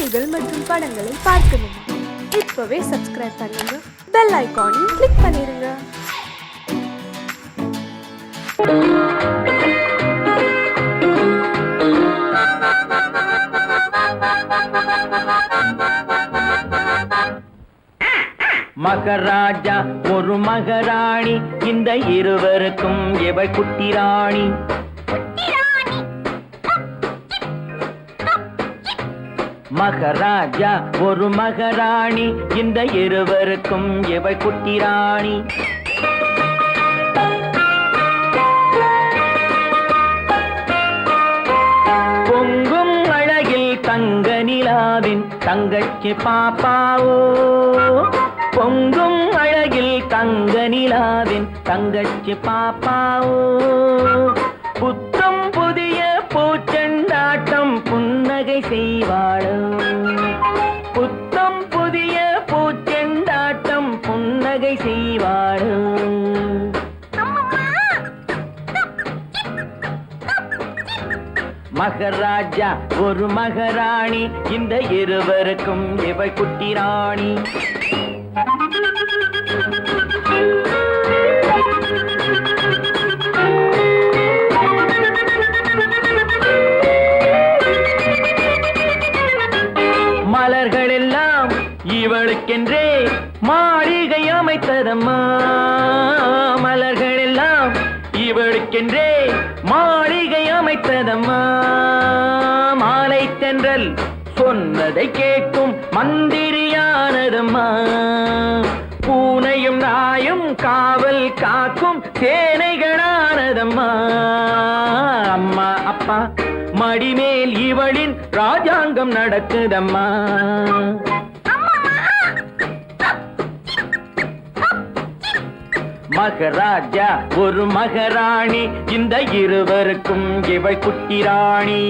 பாடல்கள் மற்றும் படங்களை பார்க்கணுமா? இப்பவே சப்ஸ்கிரைப் பண்ணுங்க, பெல் ஐகானையும் கிளிக் பண்ணிருங்க. மகராஜா ஒரு மகராணி, இந்த இருவருக்கும் எவள் குட்டி ராணி. மகராஜா ஒரு மகராணி, இந்த இருவருக்கும் எவள் குட்டி ராணி. பொங்கும் அழகில் தங்க நிலாவின் தங்கச்சி பாப்பாவோ, பொங்கும் அழகில் தங்க நிலாவின் தங்கச்சி பாப்பாவோ. புத்தம் புதிய பூச்செண்டாட்டம் புன்னகை செய்வாளோ, புத்தம் புதிய பூச்செண்டாட்டம் புன்னகை செய்வாளோ. மகராஜா ஒரு மகராணி, இந்த இருவருக்கும் இவள் குட்டி ராணி. மலர்கள் எல்லாம் இவளுக்கென்றே மாளிகை அமைத்ததம்மா, மலர்கள் எல்லாம் இவளுக்கென்றே மாளிகை அமைத்ததம்மா. மாலை தென்றல் சொன்னதை கேட்கும் மந்திரியானதம்மா, பூனையும் நாயும் காவல் காக்கும் சேனைகளானதம்மா. அம்மா அப்பா மடிமேல் இவளின் ராஜாங்கம் நடக்குதம்மா. மகராஜா ஒரு மகராணி, இந்த இருவருக்கும் இவள் குட்டி ராணி.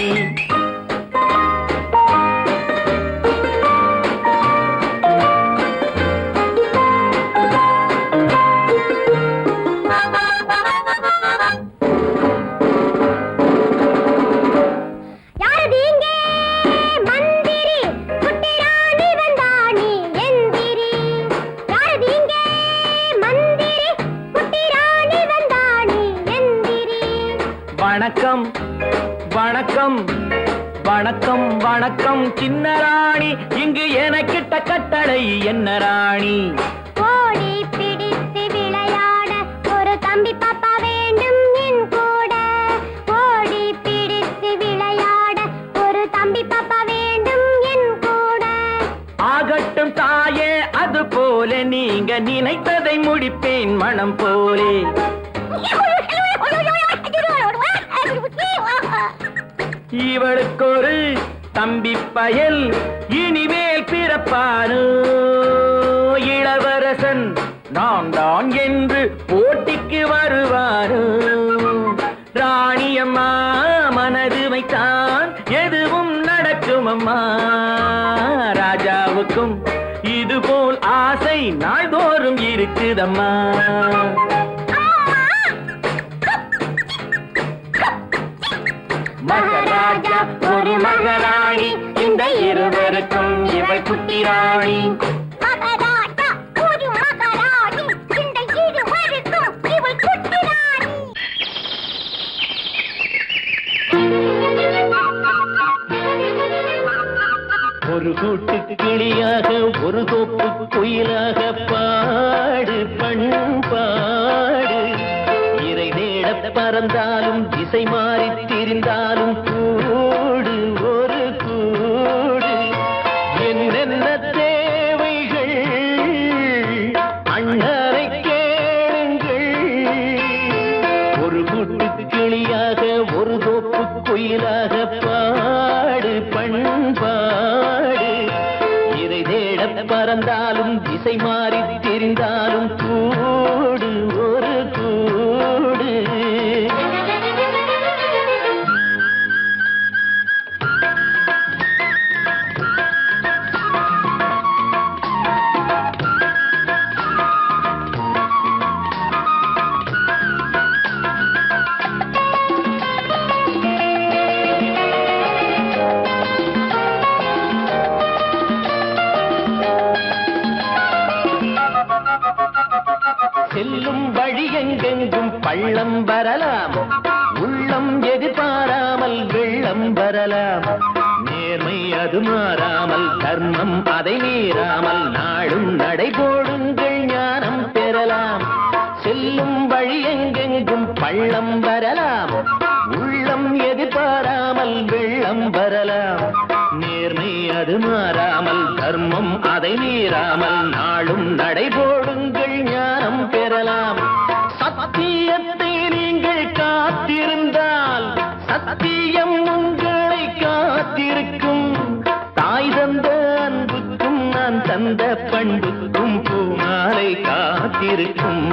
வணக்கம் வணக்கம் வணக்கம் வணக்கம் சின்ன ராணி, இங்கு எனக்கிட்ட கட்டளை என்ன ராணி? ஓடி பிடித்து விளையாட ஒரு தம்பி பாப்பா வேண்டும் என் கூட. ஓடி பிடித்து விளையாட ஒரு தம்பி பாப்பா வேண்டும் என் கூட. ஆகட்டும் தாயே, அது போல நீங்க நினைத்ததை முடிப்பேன் மனம் போலே. இவளுக்கு ஒரு தம்பி பயல் இனிமேல் பிறப்பானோ, இளவரசன் நான் தான் என்று போட்டிக்கு வருவானோ. ராணியம்மா மனது வைத்தான் எதுவும் நடக்கும் அம்மா, ராஜாவுக்கும் இதுபோல் ஆசை நாள்தோறும் இருக்குதம்மா. மகராஜா ஒரு மகராணி, இந்த இருவருக்கும் இவள் குட்டி ராணி. மகராஜா ஒரு மகராணி, இந்த இருவருக்கும் இவள் குட்டி ராணி. ஒரு கூட்டு கிளியாக ஒரு தோப்பு குயிலாக பாடு பண்பாடு. இறை தேட பறந்தாலும் திசை மாறி திரிந்தாலும் கூடு ஒரு கூடு. என்னென்ன தேவைகள் அண்ணரை கேளுங்கள். ஒரு கூட்டு கிளியாக ஒரு தோப்பு குயிலாக பாடு பண்பாடு. இறை தேட பறந்தாலும் திசை மாறி திரிந்தாலும் கூடு ஒரு கூடு. செல்லும் வழி எங்கெங்கும் பள்ளம் வரலாம், உள்ளம் எதிர்பாராமல் வெள்ளம் வரலாம். நேர்மை அது மாறாமல், தர்மம் அதை மீறாமல், நாளும் நடைபோடுங்கள் ஞானம் பெறலாம். செல்லும் வழி எங்கெங்கும் பள்ளம் வரலாம், உள்ளம் எதிர்பாராமல் வெள்ளம் வரலாம். நேர்மை அது மாறாமல், தர்மம் அதை மீறாமல், நாளும் நடைபோடுங்கள் ஞானம் பெறலாம். சத்தியத்தை நீங்கள் காத்திருந்தால் சத்தியம் உங்களை காத்திருக்கும். தாய் தந்த அன்புக்கும் நான் தந்த பண்புக்கும் பூமாலை காத்திருக்கும்.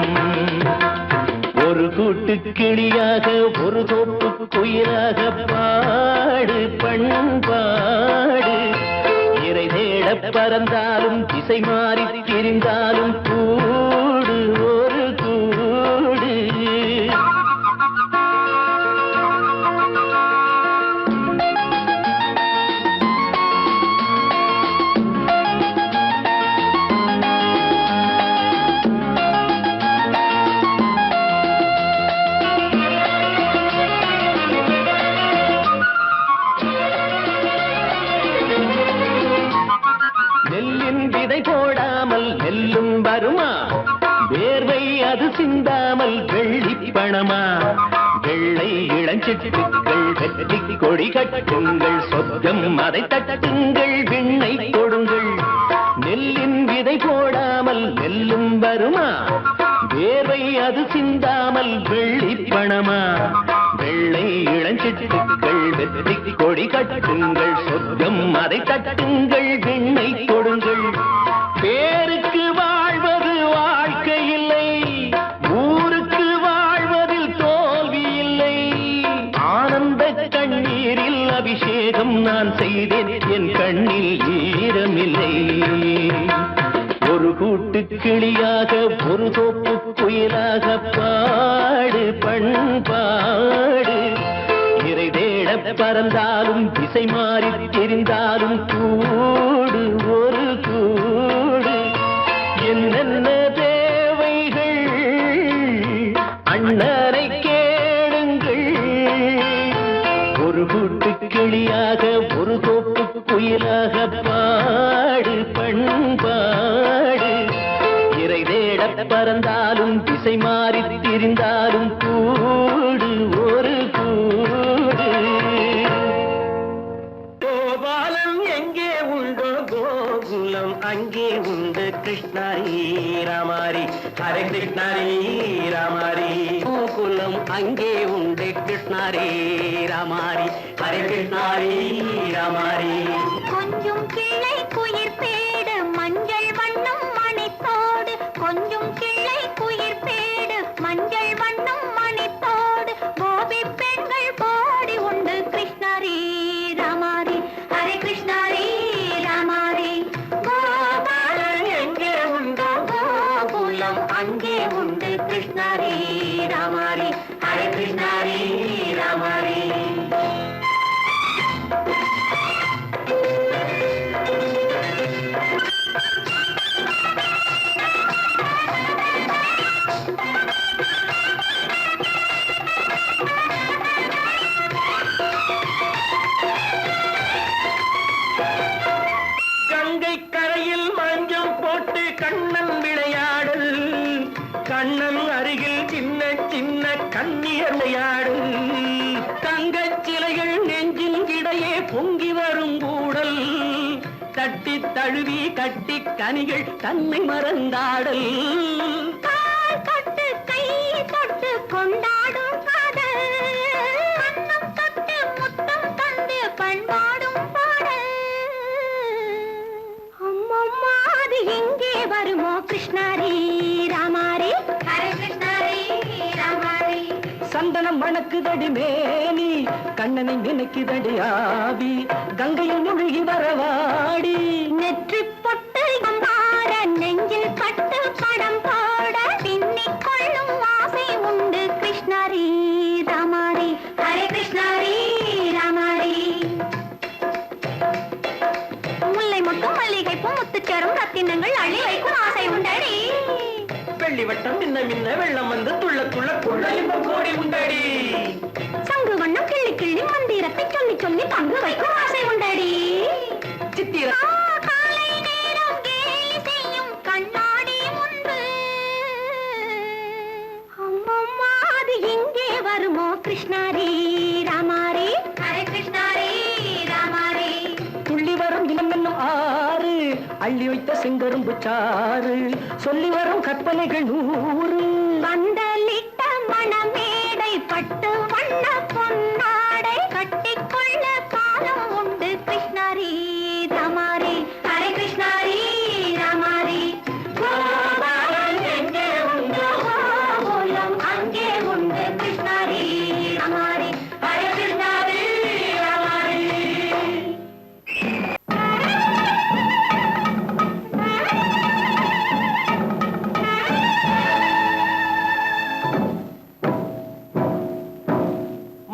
ஒரு கூட்டு கிளியாக ஒரு தோப்பு குயிலாக பாடு பண்பாடு. இறை தேட பறந்தாலும் திசை மாறி திரிந்தாலும் கூடு ஒரு கூடு. போடாமல் நெல்லும் வருமா, வேர்வை அது சிந்தாமல் வெள்ளி பணமா. வெள்ளை இளஞ்சிட்டுக்கள் வெற்றி கொடி கட்டுங்கள், சொர்க்கம் அதை தட்டுங்கள், விண்ணை கொடுங்கள். நெல்லின் விதை போடாமல் நெல்லும் வருமா, வேர்வை அது சிந்தாமல் வெள்ளி பணமா. வெள்ளை இளஞ்சிட்டுக்கள் வெற்றி கொடி கட்டுங்கள், சொர்க்கம் அதை தட்டுங்கள், விண்ணை கொடுங்கள். பேருக்கு வாழ்வது வாழ்க்கை இல்லை, ஊருக்கு வாழ்வதில் தோல்வி இல்லை. ஆனந்த கண்ணீரில் அபிஷேகம் நான் செய்தேன், என் கண்ணில் ஈரமில்லை. ஒரு கூட்டு கிளியாக ஒரு தோப்பு குயிலாக பாடு பண்பாடு. இறை தேட பறந்தாலும் திசை மாறி தெரிந்தாலும் கூடு ஒரு கூடு. என்னென்ன தேவைகள் அண்ணனை கேளுங்கள். ஒரு கூட்டு கிளியாக ஒரு தோப்பு குயிலாக பாடு பண்பாடு. இறை தேட பறந்தாலும் திசை மாறி திரிந்தாலும் கூடு ஒரு கூடு. கோபாலம் எங்கே உண்டோ கோகுலம் அங்கே உண்டு. கிருஷ்ணாரி ராமாரி ஹரே கிருஷ்ணாரி ராமாரி. கோகுலம் அங்கே உண்டு. கிருஷ்ணாரி ராமாரி ஹரே கிருஷ்ணாரி ராமாரி. கொஞ்சம் கிளை குயிர் பேடு மஞ்சள் வண்ணம் மணித்தோடு. கொஞ்சம் கிளை குயிர் பேடு மஞ்சள் வண்ணம் மணித்தோடு. கோபி பெண்கள் போடி உண்டு. கிருஷ்ணாரி ராமாரி ஹரே கிருஷ்ணாரி ராமாரி. கோபாலன் எங்கே உண்டோ கோகுலம் அங்கே உண்டு. கிருஷ்ணாரி ராமாரி ஹரே கிருஷ்ணாரி ராமாரி. கங்கை கரையில் மஞ்சம் போட்டு கண்ணன் விளையாடல். கண்ணன் அருகில் சின்ன சின்ன கண்ணியர் விளையாடல். தங்கச் சிலைகள் நெஞ்சின் இடையே பொங்கி வரும் கூடல். தட்டி தழுவி கட்டி கனிகள் தன்னை மறந்தாடல். தொட்டு கை தொட்டு கொண்டாடும் காதல். கண்ணம் தொட்டு முத்தம் தந்து பண்பாடும் பாடல். அம்மம்மா அது எங்கே வருமோ? கிருஷ்ணாரி ராமாரி ஹரே கிருஷ்ணாரி ராமாரி. சந்தனம் மணக்குதடி மேனி, கண்ணனை நினைக்குதடி ஆவி. கங்கையில் முழுகி வரவாடி. நெற்றி பொட்டு அம்பாட நெஞ்சில் பட்டு படம் போட பின்னிக் கொள்ளும் ஆசை உண்டு. கிருஷ்ணாரி ராமாரி ஹரே கிருஷ்ணாரி ராமாரி. முல்லை மொட்டும் மல்லிகைப்பும் முத்துச்சேரும் ரத்தினங்கள் அள்ளி வைக்கும் ஆசை உண்டடி. வெள்ளி வட்டம் மின்ன மின்ன வெள்ளம் வந்து துள்ள துள்ள துள்ள இந்த கோடி உண்டடி. சங்கு வண்ணம் கிள்ளி கிள்ளி மந்திரத்தை சொல்லி சொல்லி பங்கு வைக்கும் ஆசை உண்டடி. சித்திர காலை நேரம் கேலி செய்யும் கண்ணாடி முன்பு அம்மம்மா அது எங்கே வருமோ கிருஷ்ணாரி ராமாரி ஹரே கிருஷ்ணாரி ராமாரி. துள்ளி வரும் இனம் என்னும் ஆறு அள்ளி வைத்த செங்கரும்பு சாறு சொல்லி வரும் கற்பனைகள் 100. பந்தலிட்ட மணமேடை பட்டு வண்ண பொன்னாடை கட்டிக்கொள்ள காலம் உண்டு கிருஷ்ணாரி ராமாரி ஹரே கிருஷ்ணாரி ராமாரி. கோபாலன் எங்கே உண்டு கோலம் அங்கே உண்டு கிருஷ்ணாரி ராமாரி ஹரே கிருஷ்ணாரி ராமாரி.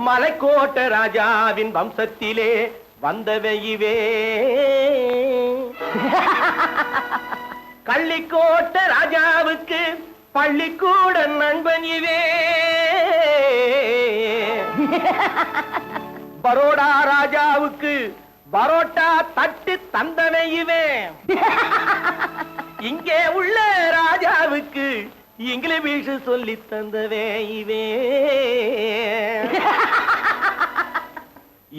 மலைக்கோட்ட ராஜாவின் வம்சத்திலே வந்தவையுவே கள்ளிக்கோட்ட ராஜாவுக்கு பள்ளிக்கூட நண்பன் இவே. பரோடா ராஜாவுக்கு பரோட்டா தட்டு தந்தனையுவே. இங்கே உள்ள ராஜாவுக்கு இங்கிலீஷ் சொல்லி தந்தவே இவே.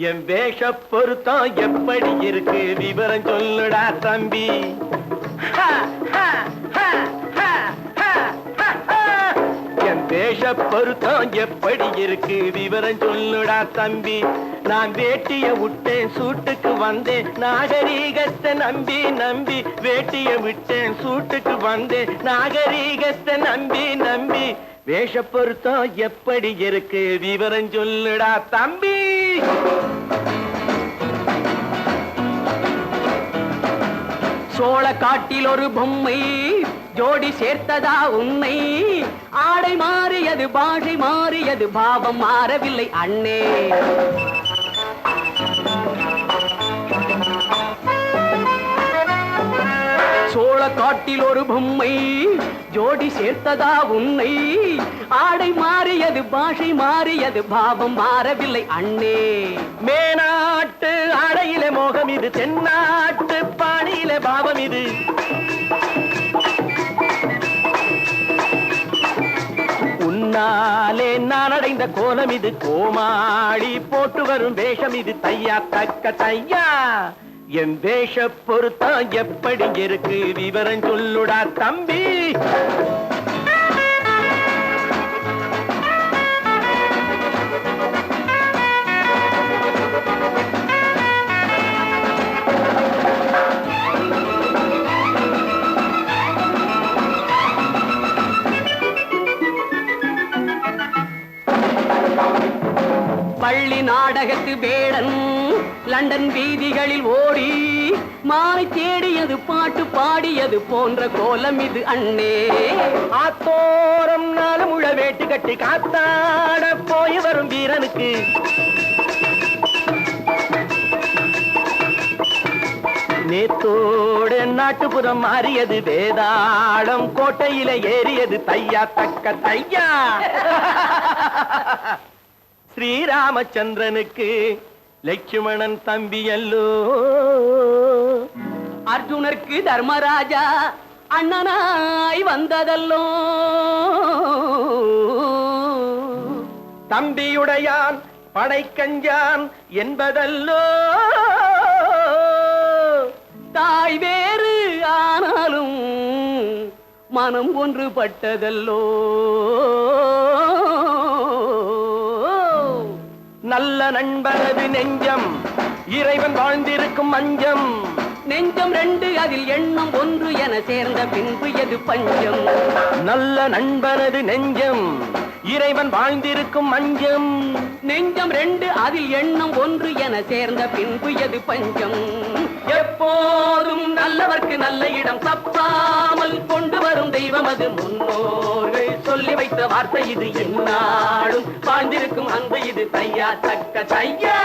என் வேஷ பொருத்தம் எப்படி இருக்கு விவரம் சொல்லுடா தம்பி. என் வேஷ பொருத்தம் எப்படி இருக்கு விவரம் சொல்லுடா தம்பி. நான் வேட்டிய விட்டேன் சூட்டுக்கு வந்தேன் நாகரீகத்தை நம்பி நம்பி. வேட்டிய விட்டேன் சூட்டுக்கு வந்தேன் நாகரீகத்தை நம்பி நம்பி. வேஷ பொருத்தம் எப்படி இருக்கு விவரம் சொல்லுடா தம்பி. சோழ காட்டில் ஒரு பொம்மை ஜோடி சேர்த்ததா உன்னை. ஆடை மாறியது பாஷை மாறியது பாவம் மாறவில்லை அண்ணே. சோழ காட்டில் ஒரு பொம்மை ஜோடி சேர்த்ததா உன்னை. ஆடை மாறியது பாஷை மாறியது பாவம் மாறவில்லை அண்ணே. மேனாட்டு ஆடையிலே மோகம் இது தென்னாட்டு பாணியிலே பாவம் இது. உன்னாலே நான் அடைந்த கோலம் இது கோமாளி போட்டு வரும் வேஷம் இது தையா தக்க தையா. என் வேஷ பொருத்தம் எப்படி இருக்கு விவரம் சொல்லுடா தம்பி. பள்ளி நாடகத்து வேடன் லண்டன் வீதிகளில் ஓடி மாலை தேடியது பாட்டு பாடியது போன்ற கோலம் இது அண்ணே. ஆத்தோரம் நாளும் உள்ள வேட்டு கட்டி காத்தாட போய் வரும் வீரனுக்கு நேத்தோடு நாட்டுப்புறம் மாறியது வேதாளம் கோட்டையில ஏறியது தையா தக்க தையா. ஸ்ரீராமச்சந்திரனுக்கு லட்சுமணன் தம்பி அல்லோ. அர்ஜுனருக்கு தர்மராஜா அண்ணனாய் வந்ததல்லோ. தம்பியுடையான் படைக்கஞ்சான் என்பதல்லோ. தாய் வேறு ஆனாலும் மனம் ஒன்றுபட்டதல்லோ. நல்ல நண்பனது நெஞ்சம் இறைவன் வாழ்ந்திருக்கும் மஞ்சம். நெஞ்சம் 2 அதில் எண்ணம் 1 என சேர்ந்த பின்பு எது பஞ்சம். நல்ல நண்பனது நெஞ்சம் இறைவன் வாழ்ந்திருக்கும் மஞ்சம். நெஞ்சம் 2 அதில் எண்ணம் 1 என சேர்ந்த பின்பு எது பஞ்சம். எப்போதும் நல்லவர்க்கு நல்ல இடம் தப்பாமல் கொண்டு வரும் தெய்வம் அது முன்னோர்கள் சொல்லி வைத்த வார்த்தை இது. என்னாலும் வாழ்ந்திருக்கும் அன்பு இது தையா தக்க தையா.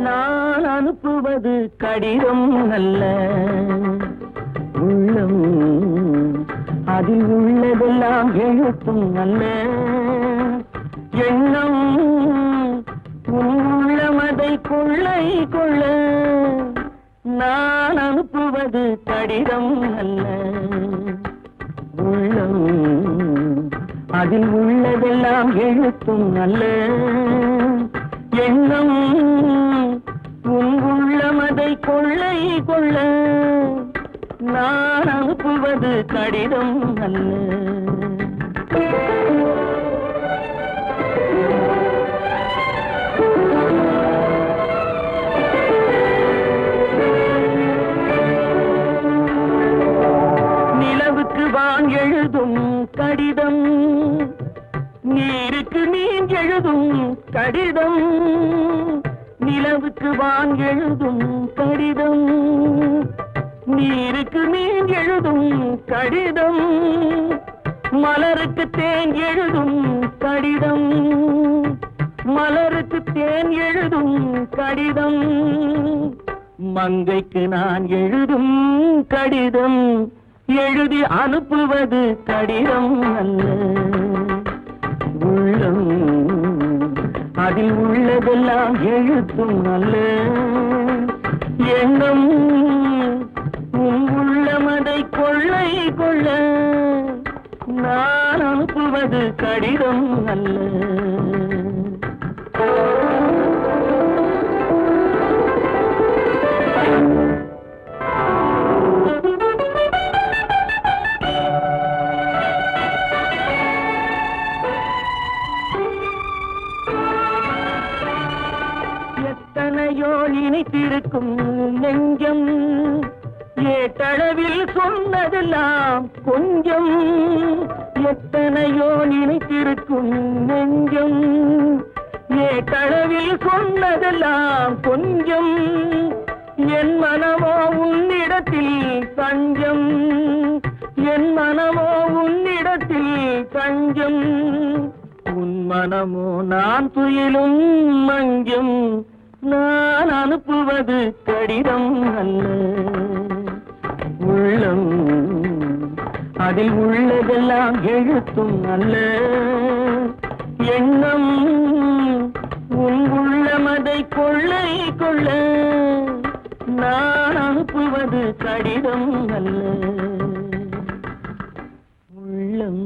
நான் அனுப்புவது கடிதம் அல்ல உள்ளம், அதில் உள்ளதெல்லாம் எழுத்தும் அல்ல எண்ணம், உன் உள்ளமதை கொள்ளை கொள்ள. நான் அனுப்புவது கடிதம் அல்ல உள்ளம், அதில் உள்ளதெல்லாம் எழுத்தும் அல்ல எண்ணம், உன் உள்ளமதை கொள்ளை கொள்ள. நான் அனுப்புவது கடிதம் அல்ல. நிலவுக்கு வான் எழுதும் கடிதம், நீருக்கு மீன் எழுதும் கடிதம். நிலவுக்கு வான் எழுதும் கடிதம், நீருக்கு மீன் எழுதும் கடிதம். மலருக்கு தேன் எழுதும் கடிதம், மலருக்கு தேன் எழுதும் கடிதம். மங்கைக்கு நான் எழுதும் கடிதம், எழுதி அனுப்புவது கடிதம் அல்ல உள்ளம், அதில் உள்ளதெல்லாம் எழுத்தும் அல்ல எண்ணம், உன் உள்ளமதை கொள்ளை கொள்ள. நான் அனுப்புவது கடிதம் அல்ல. எத்தனையோ நினைத்திருக்கும் நெஞ்சம், ஏட்டளவில் சொன்னதெல்லாம் கொஞ்சம். எத்தனையோ நினைத்திருக்கும் நெஞ்சம், ஏட்டளவில் சொன்னதெல்லாம் கொஞ்சம். என் மனமோ உன்னிடத்தில் தஞ்சம், என் மனமோ உன்னிடத்தில் தஞ்சம். உன் மனமோ நான் துயிலும் மஞ்சம். நான் அனுப்புவது கடிதம் அல்ல உள்ளம், அதில் உள்ளதெல்லாம் எழுத்தும் அல்ல எண்ணம், உன் உள்ளமதை கொள்ளை கொள்ள. நான் அனுப்புவது கடிதம் அல்ல உள்ளம்.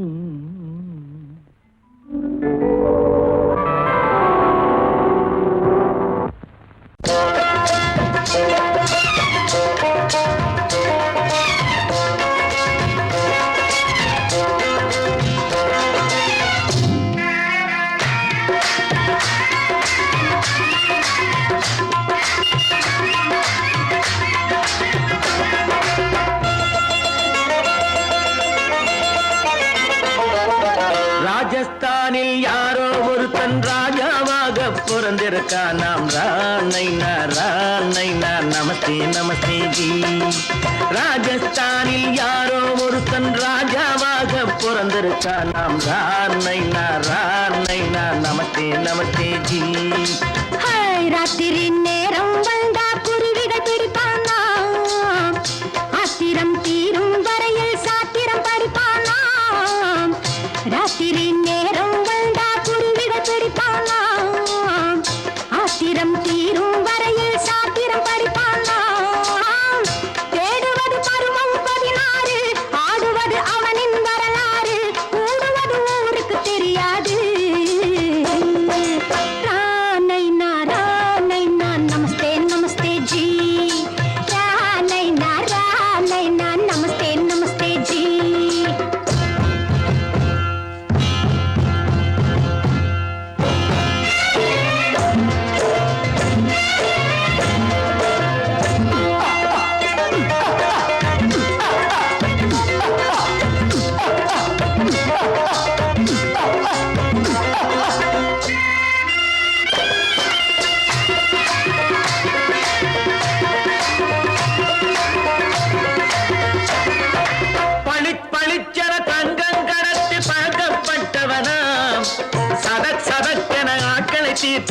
ராஜஸ்தானில் யாரோ ஒருத்தன் ராஜாவாக பிறந்திருக்கான். நாம் ராணைனா ராணைனா நமஸ்தே நமஸ்தே ஜி. ராஜஸ்தானில் யாரோ ஒருத்தன் ராஜாவாக பிறந்திருக்கான். நாம் ராணைனா ராணைனா நமஸ்தே நமஸ்தே ஜி. ராத்திரி நேரம் வந்தா குருவிகள் பிடிப்பானா, ஆத்திரம் தீரும் வரையில் சாத்திரம் படிப்பானா. ராத்திரி நேரம் வந்தா குருவிகள் பிடிப்பானா, ஆத்திரம் தீரும் வரையில் சாத்திரம் படிப்பானா. தேடுவது பருவம் 16, ஆடுவது அவனின் வரலாறு, கூடுவது ஊருக்கு தெரியாது. ராணைனா ராணைனா நமஸ்தே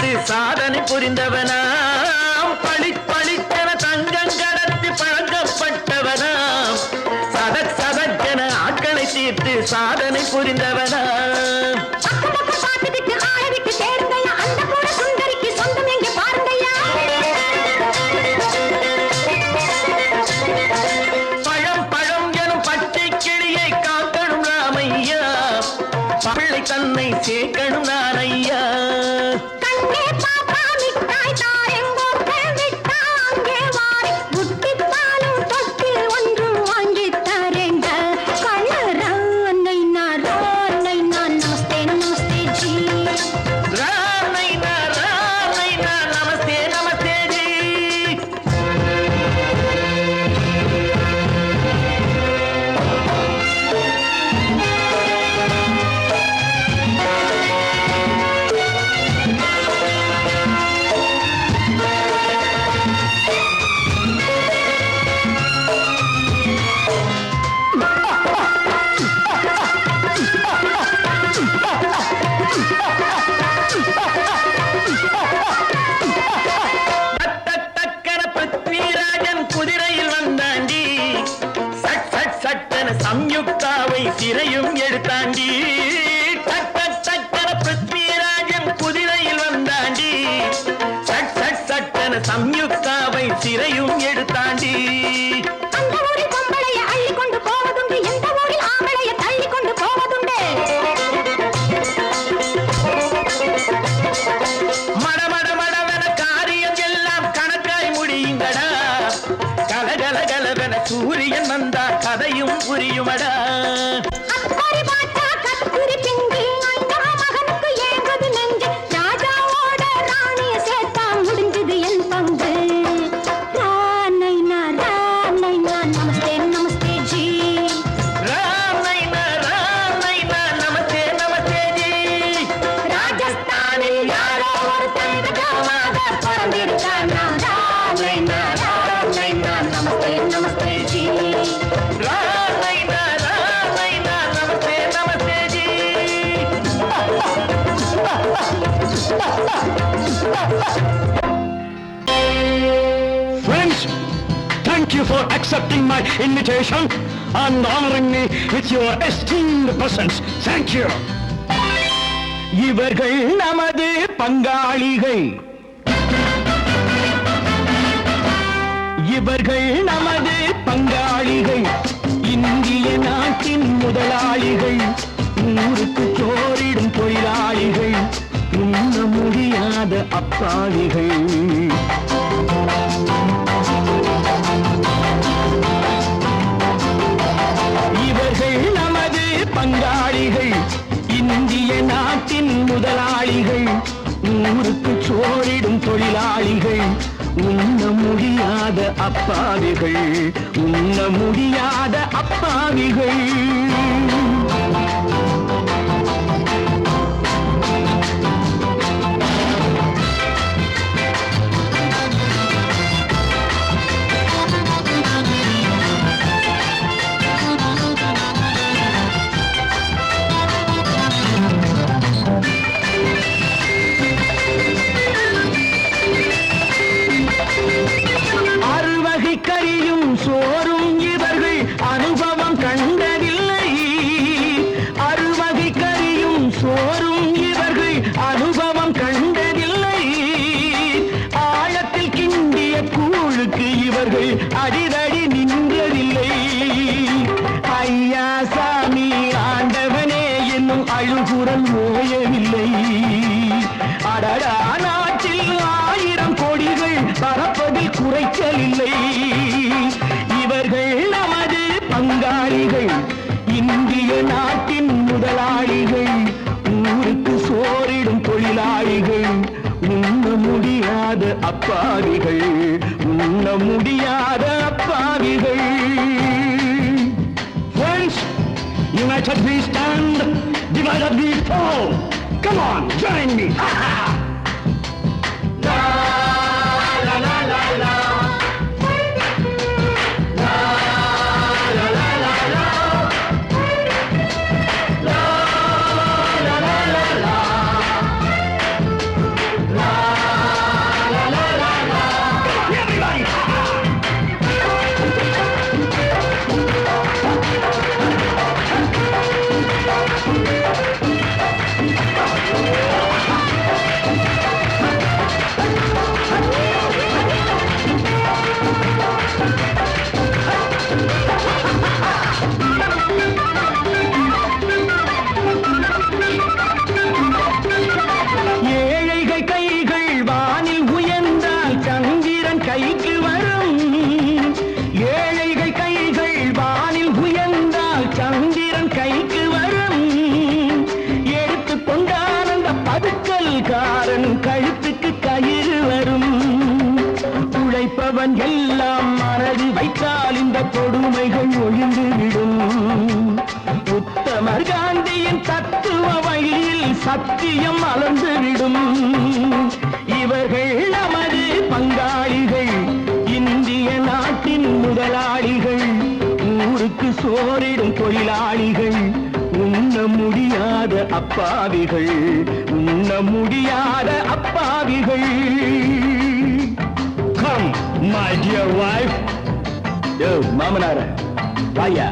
தீர்த்து சாதனை புரிந்தவனாம் பளிப்பளித்தன தங்கம் கடத்தி பழக்கப்பட்டவனாம் சதக் சதக்கென ஆட்களை தீர்த்து சாதனை புரிந்தவனாம் பார்த்துக்கிட்டு ஆள விட்டு சேருங்கய்யா அந்த கூட சுந்தரிக்கு சொந்தம் எங்கே பாருங்கய்யா பழம் பழம் எனும் பச்சை கிளியை காக்கணும் ராமையா பிள்ளை தன்னை சேர்க்கணும் நான் ஐயா கண்ணே பாப்பா மிட்டாய் தாரெங்கோக்க விட்டா அங்கே வாரி புட்டிப்பாலும் தொட்டு ஒன்றும் வாங்கித் தரேங்க கண்ணரானை நான் நமஸ்தே நமஸ்தே ஜி ராமைனா நமஸ்தே நமஸ்தே ஜி தக்கன பிருத்விராஜன் குதிரையில் வந்தாண்டி சட் சட் சட்டன சம்யுக்தாவை சிறையும் எடுத்தாண்டி தக்கன பிருத்விராஜன் குதிரையில் வந்தாண்டி சட் சட் சட்டன சம்யுக்தாவை சிறையும் எடுத்தாண்டி அந்த ஊரில் பொம்பளைய அள்ளி கொண்டு போவதுண்டு எந்த ஊரில் ஆம்பளைய தள்ளி கொண்டு போவதுண்டு மடமடமடவென காரியம் எல்லாம் கணக்காய் முடியுங்கடா கலகலகலவென சூரியன் வந்தா கதையும் புரியுமடா அக்கறை பாட்டா கத்துரி பிங்கி ஐயா மகனுக்கு ஏங்குது நெஞ்சு ராஜாவோட ராணிய சேர்த்தா முடிஞ்சது என் பங்கு ரானைனா நமஸ்தே நமஸ்தே ஜி ராமைனா நமஸ்தே நமஸ்தே ஜி ராஜஸ்தானில் யாரோ ஒருத்தன் ராஜாவாக பிறந்திருக்கானா ரானைனா நமஸ்தே நமஸ்தே ஜி ராமைனா namaste namaste ji Friends, thank you for accepting my invitation and honoring me with your esteemed presence. Thank you. இவர்கள் நமது பங்காளிகள் இவர்கள் நமது பங்காளிகள் இந்திய நாட்டின் முதலாளிகள் ஊருக்கு சோறிடும் தொழிலாளிகள் உண்ண முடியாத அப்பாவிகள் இவர்கள் நமது பங்காளிகள் இந்திய நாட்டின் முதலாளிகள் ஊருக்கு சோறிடும் தொழிலாளிகள் உண்ண முடியாத அப்பாவிகள் உண்ண முடியாத அப்பாவிகள் அறுவகை கறியும் சோறும் இவர்கள் அனுபவம் கண்டதில்லை அறுவகை கறியும் சோறும் இவர்கள் அனுபவம் கண்டதில்லை ஆழத்தில் கிண்டிய கூழுக்கு இவர்கள் அடிதடி நின்றதில்லை ஐயா சாமி ஆண்டவனே என்னும் அழுகுரல் ஓயவில்லை அடடா நாட்டில் 1000 கோடிகள் பறப்பதில் குறைச்சலில்லை இவர்கள் நமது பங்காளிகள் இந்திய நாட்டின் முதலாளிகள் ஊருக்கு சோறிடும் தொழிலாளிகள் உண்ண முடியாத அப்பாவிகள் உண்ண முடியாத அப்பாவிகள் Friends, united we stand, divided we fall. Come on, join me. La கழுத்துக்கு கயிறு வரும். உழைப்பவன் எல்லாம் மனது வைத்தால் இந்த கொடுமைகள் ஒழிந்துவிடும். உத்தமர் காந்தியின் தத்துவ வழியில் சத்தியம் மலர்ந்துவிடும். இவர்கள் நமது பங்காளிகள், இந்திய நாட்டின் முதலாளிகள், ஊருக்கு சோறிடும் தொழிலாளிகள், உண்ண முடியாத அப்பாவிகள், உண்ண முடியாத அப்பாவிகள். Come, my dear wife. Yo, மாமனார வாயா.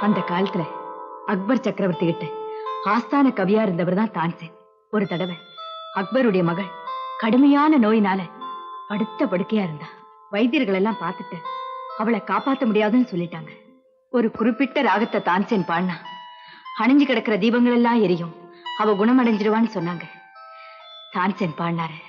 அந்த காலத்துல அக்பர் சக்கரவர்த்தி கிட்ட ஆஸ்தான கவியா இருந்தவர் தான் தான்சேன். ஒரு தடவை அக்பருடைய மகள் கடுமையான நோயினால படுத்த படுக்கையா இருந்தா. வைத்தியர்கள் எல்லாம் பார்த்துட்டு அவளை காப்பாத்த முடியாதுன்னு சொல்லிட்டாங்க. ஒரு குறிப்பிட்ட ராகத்தை தான்சேன் பாடினா அணிஞ்சு கிடக்கிற தீபங்கள் எல்லாம் எரியும், அவ குணமடைஞ்சிடுவான்னு சொன்னாங்க. தான்சேன் பாடினாரு.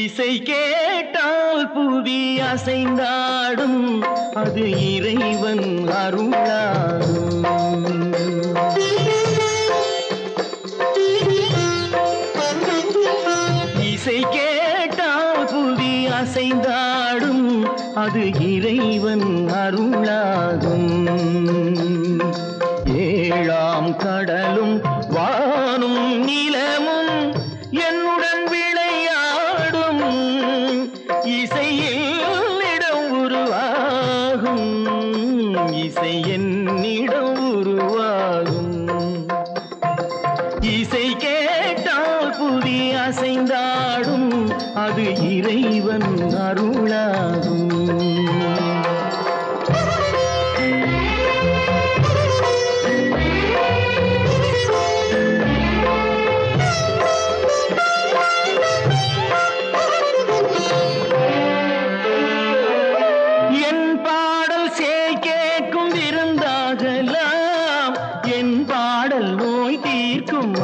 இசை கேட்டால் புவி அசைந்தாடும், அது இறைவன் அருளாடும். இசை கேட்டால் புவி அசைந்தாடும், அது இறைவன் அருளாகும். ஏழாம் கடலும் வானும் நிலமும் என்னுடன் விளையாடும், இசையில் இடம் உருவாகும், இசை என்னிடம் உருவாகும். இசை கேட்டால் புவி அசைந்தாடும், அது இறைவன் அருளாகும்.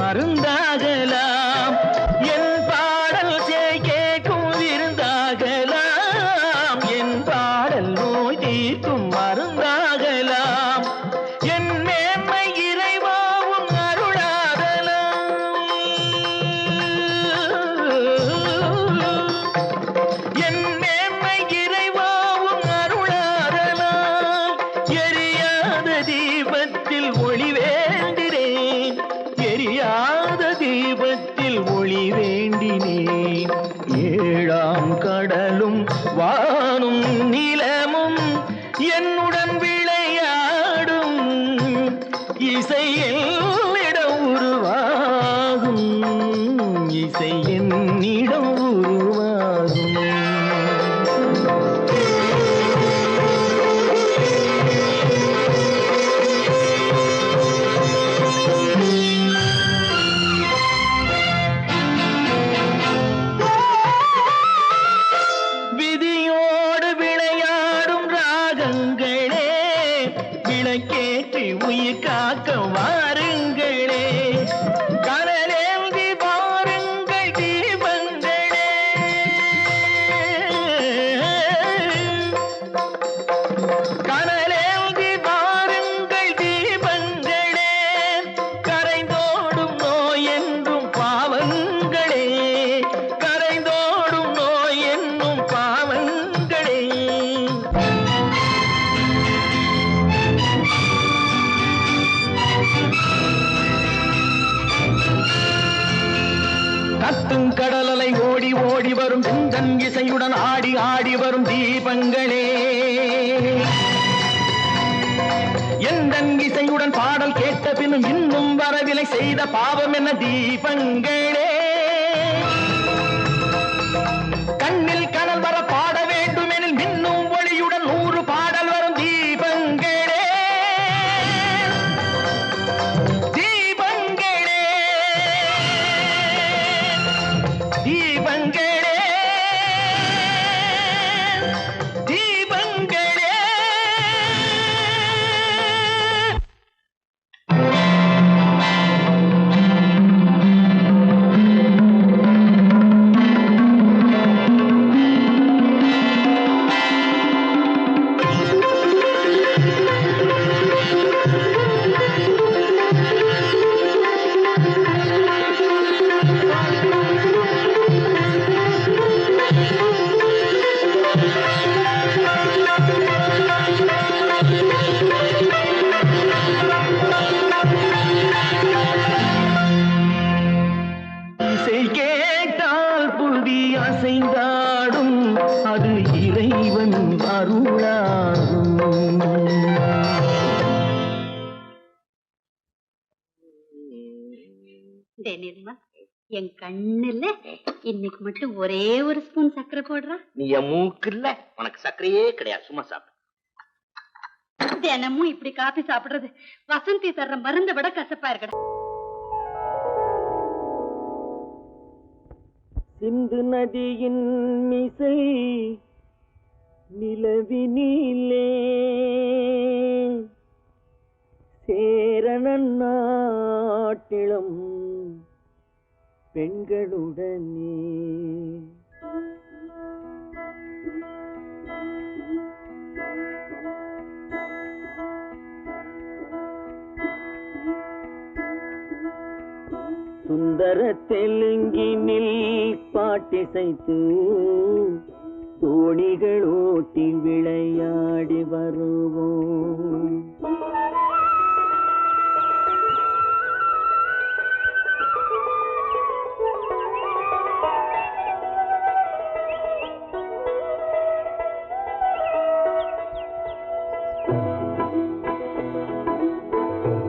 மருந்தாகலாம் என் பாடல் கேட்கும் விருந்தாகலாம், என் பாடல் நோய் தீர்க்கும் மருந்தாகலாம், என் மேன்மை இறைவாவும் அருளாகலாம். என் மேன்மை இறைவாவும் அருளாகலாம். எரியாத தீபத்தில் ஒளி வேண்டினேன், எரியாத தீபத்தில் ஒளி வேண்டினேன். ஏழாம் கடலும் வானும் நிலமும் என்னுடன் விளையாடும், இசையில் இடம் உருவாகும், இசை என்னிடம் உருவாகும். விதியோடு விளையாடும் ராகங்களே, விளக்கேற்றி உயிர் காக்க வாருங்களே, கனலேந்தி வாருங்கள் தீபங்களே, கனலேந்தி வாருங்கள் தீபங்களே, கரைந்தோடும் நோய் என்றும் பாவங்களே, கரைந்தோடும் நோய் என்னும் பாவங்களே. கத்தும் கடலலை ஓடி ஓடி வரும் சிந்தன் இசையுடன் ஆடி ஆடி வரும் தீபங்களே, எந்தன் இசையுடன் பாடல் கேட்ட பின்னும் இன்னும் வரவில்லை செய்த பாவம் என்ன தீபங்களே. இசைந்தாடும் அது இறைவன் அருளாகும். என் கண்ணுல இன்னைக்கு மட்டும் ஒரே ஒரு ஸ்பூன் சர்க்கரை போடுறா. நீ என் மூக்கு இல்ல, உனக்கு சர்க்கரையே கிடையாது, சும்மா சாப்பிடு. தினமும் இப்படி காபி சாப்பிடுறது வசந்தி தர்ற மருந்தை விட கசப்பா இருக்கணும். சிந்து நதியின் மிசை நிலவினிலே சேரணன் நாட்டிளம் பெண்களுடனே சுந்தர தெலுங்கினில் பாட்டிசைத்து தோணிகள் ஓட்டி விளையாடி வருவோம்.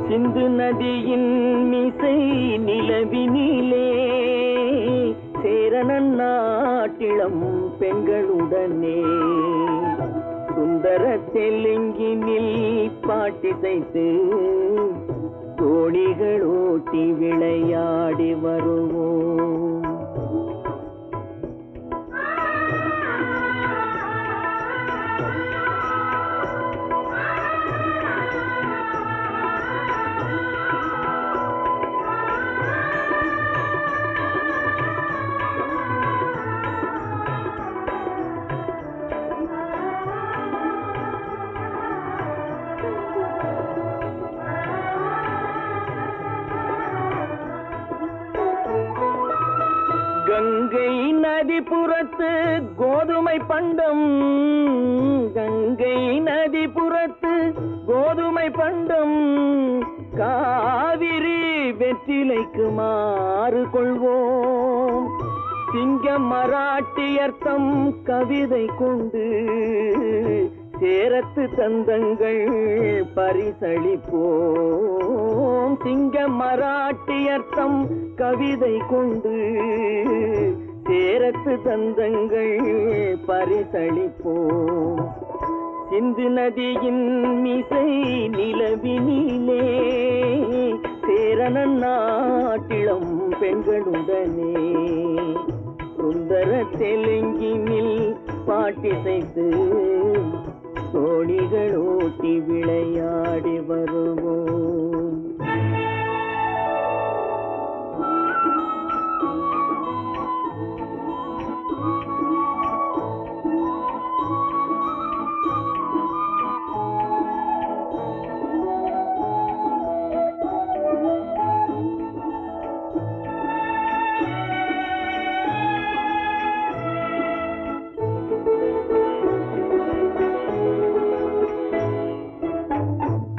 சிந்து நதியின் மிசை நிலவினிலே சேரணன் நாட்டிளம் பெண்களுடனே சுந்தர தெலுங்கினில் பாட்டிசைத்து தோணிகள் ஓட்டி விளையாடி வருவோம். கங்கை நதிபுறத்து கோதுமை பண்டம், கங்கை நதிபுறத்து கோதுமை பண்டம், காவிரி வெற்றிலைக்கு மாறு கொள்வோம். சிங்க மராட்டியர்த்தம் கவிதை கொண்டு சேரத்து தந்தங்கள் பரிசளிப்போம். சிங்க மராட்டியர்த்தம் கவிதை கொண்டு சேரத்து தந்தங்கள் பரிசளிப்போம். சிந்து நதியின் மிசை நிலவினிலே சேரணன் நாட்டிளம் பெண்களுடனே சுந்தர தெலுங்கினில் பாட்டிசைத்து தோணிகள் ஓட்டி விளையாடி வருவோம்.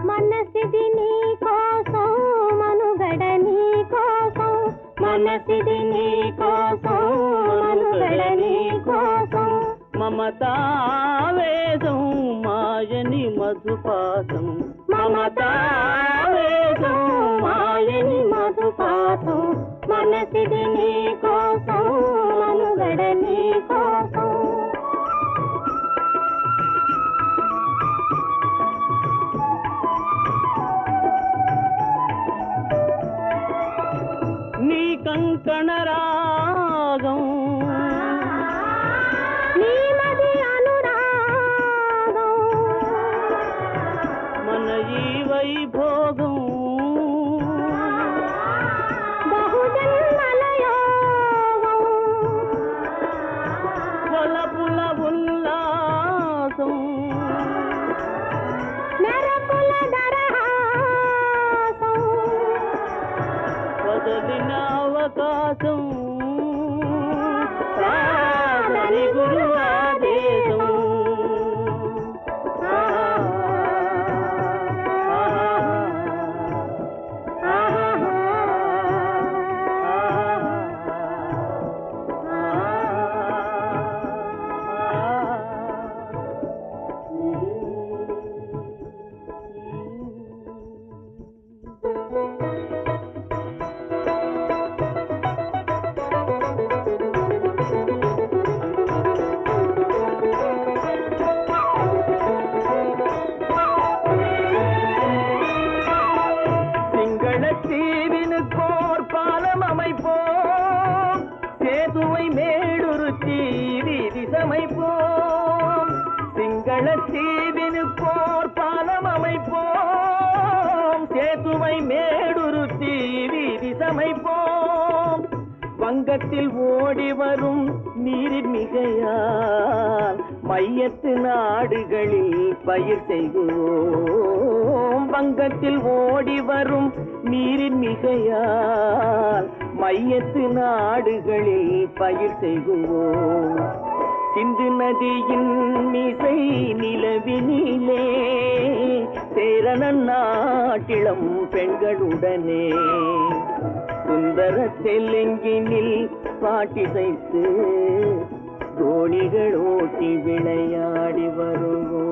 మనసిది నీ కోసం మనుగడ నీ కోసం మమతావేదం మాయని మధుపాసం మమతావేదం మాయని మధుపాసం మనసిది నీ కోసం మనుగడ నీ కోసం కంకణరాగం నీమది అనురాగం మన ఈ వైభోగం బహుజన్మల యోగం వలపుల ఉల్లాసం మెరపుల దరహాసం వదలిన అవకాశం ప్రాణని గురు ఆదేశం மாலத்தீவினுக்கோர் பாலம் அமைப்போம், சேதுவை மேடுருத்தி வீதி சமைப்போம். வங்கத்தில் ஓடி வரும் நீரின் மிகையால் மையத்து நாடுகளில் பயிர் செய்வோம். வங்கத்தில் ஓடி வரும் நீரின் மிகையால் மையத்து நாடுகளில் பயிர் செய்வோம். சிந்து நதியின் மிசை நிலவினிலே சேரணன் நாட்டிளம் பெண்களுடனே சுந்தர தெலுங்கினில் பாட்டிசைத்து தோணிகள் ஓட்டி விளையாடி வருவோம்.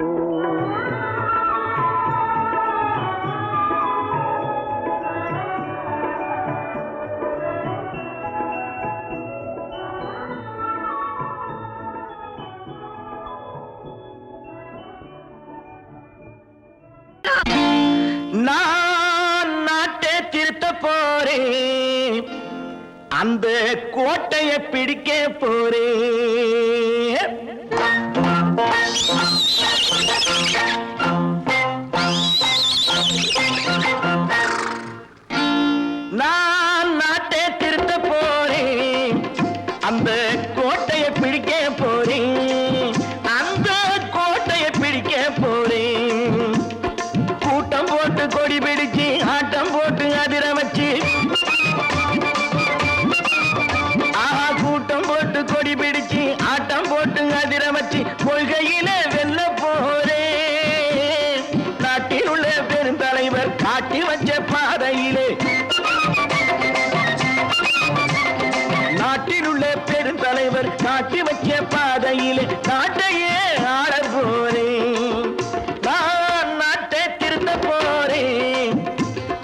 நான் நாட்டை திருத்த போறேன், அந்த கோட்டையை பிடிக்க போறேன். நான் நாட்டை திருத்த போறேன், அந்த கோட்டையை பிடிக்க போறேன், அந்த கோட்டையை பிடிக்க போறேன். கூட்டம் போட்டு கொடி பிடிச்சு ஆட்டம் போட்டு அதிர வச்சு, கூட்டம் போட்டு கொடி பிடிச்சு ஆட்டம் போட்டு அதிர வச்சு கொள்கையில வெல்ல போறேன். நாட்டில் உள்ள பெருந்தலைவர் காட்டி வச்ச பாதையிலே, நாட்டில் உள்ள பெருந்தலைவர் காட்டி வச்ச பாதையிலே நாட்டையே ஆள போறேன். நான் நாட்டை திருத்த போறேன்,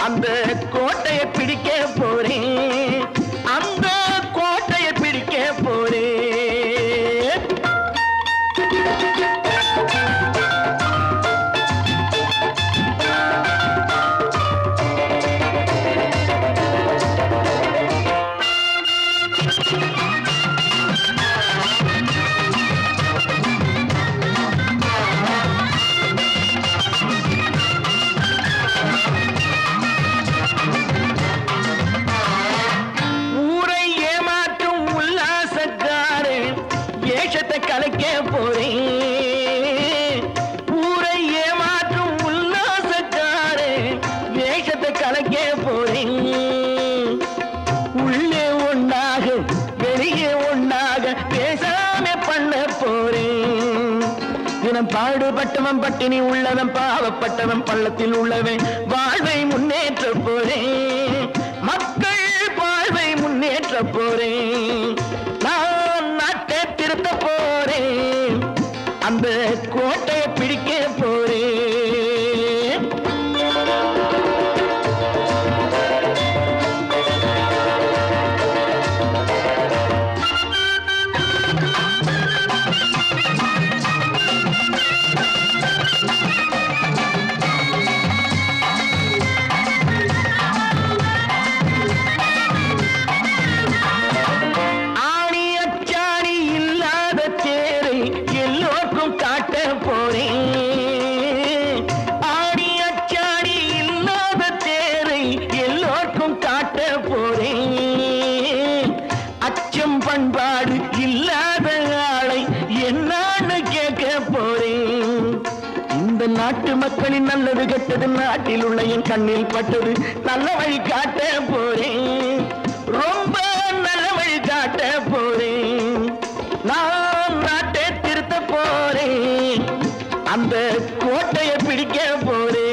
அந்த கோட்டையை பிடிக்க போறேன், அந்த கோட்டையை பிடிக்க போறேன். ஊரை ஏமாற்றும் உல்லாசக்காரன் வேஷத்தை கலைக்க போறேன். ஊரை ஏமாற்றும் உல்லாசக்காரன் வேஷத்தை கலைக்க போறேன். உள்ளே ஒன்றாக வெளியே ஒன்றாக பேசாம பண்ண போறேன். தினம் பாடுபட்டவன் பட்டினி உள்ளவன் பாவப்பட்டவன் பள்ளத்தில் உள்ளவன் வாழ்வை முன்னேற்ற போறேன். மக்கள் வாழ்வை முன்னேற்ற போறேன். நான் நாட்டை திருத்த போறேன், அந்த கோட்டையை பிடிக்க போறேன். ஆணி அச்சாணி இல்லாத தேரை எல்லோருக்கும் காட்ட போறேன். ஆணி அச்சாணி இல்லாத தேரை எல்லோருக்கும் காட்ட போறேன். அச்சம் பண்பாடு இல்லாத ஆளை என்னான்னு கேட்க போறேன். இந்த நாட்டு மக்களின் நல்லது கெட்டது நாட்டில் உள்ள என் கண்ணில் பட்டது நல்ல வழி காட்ட போறேன். ரொம்ப நல்ல வழி காட்ட போறேன். நான் நாட்டை திருத்த போறேன், அந்த கோட்டையை பிடிக்க போறேன்.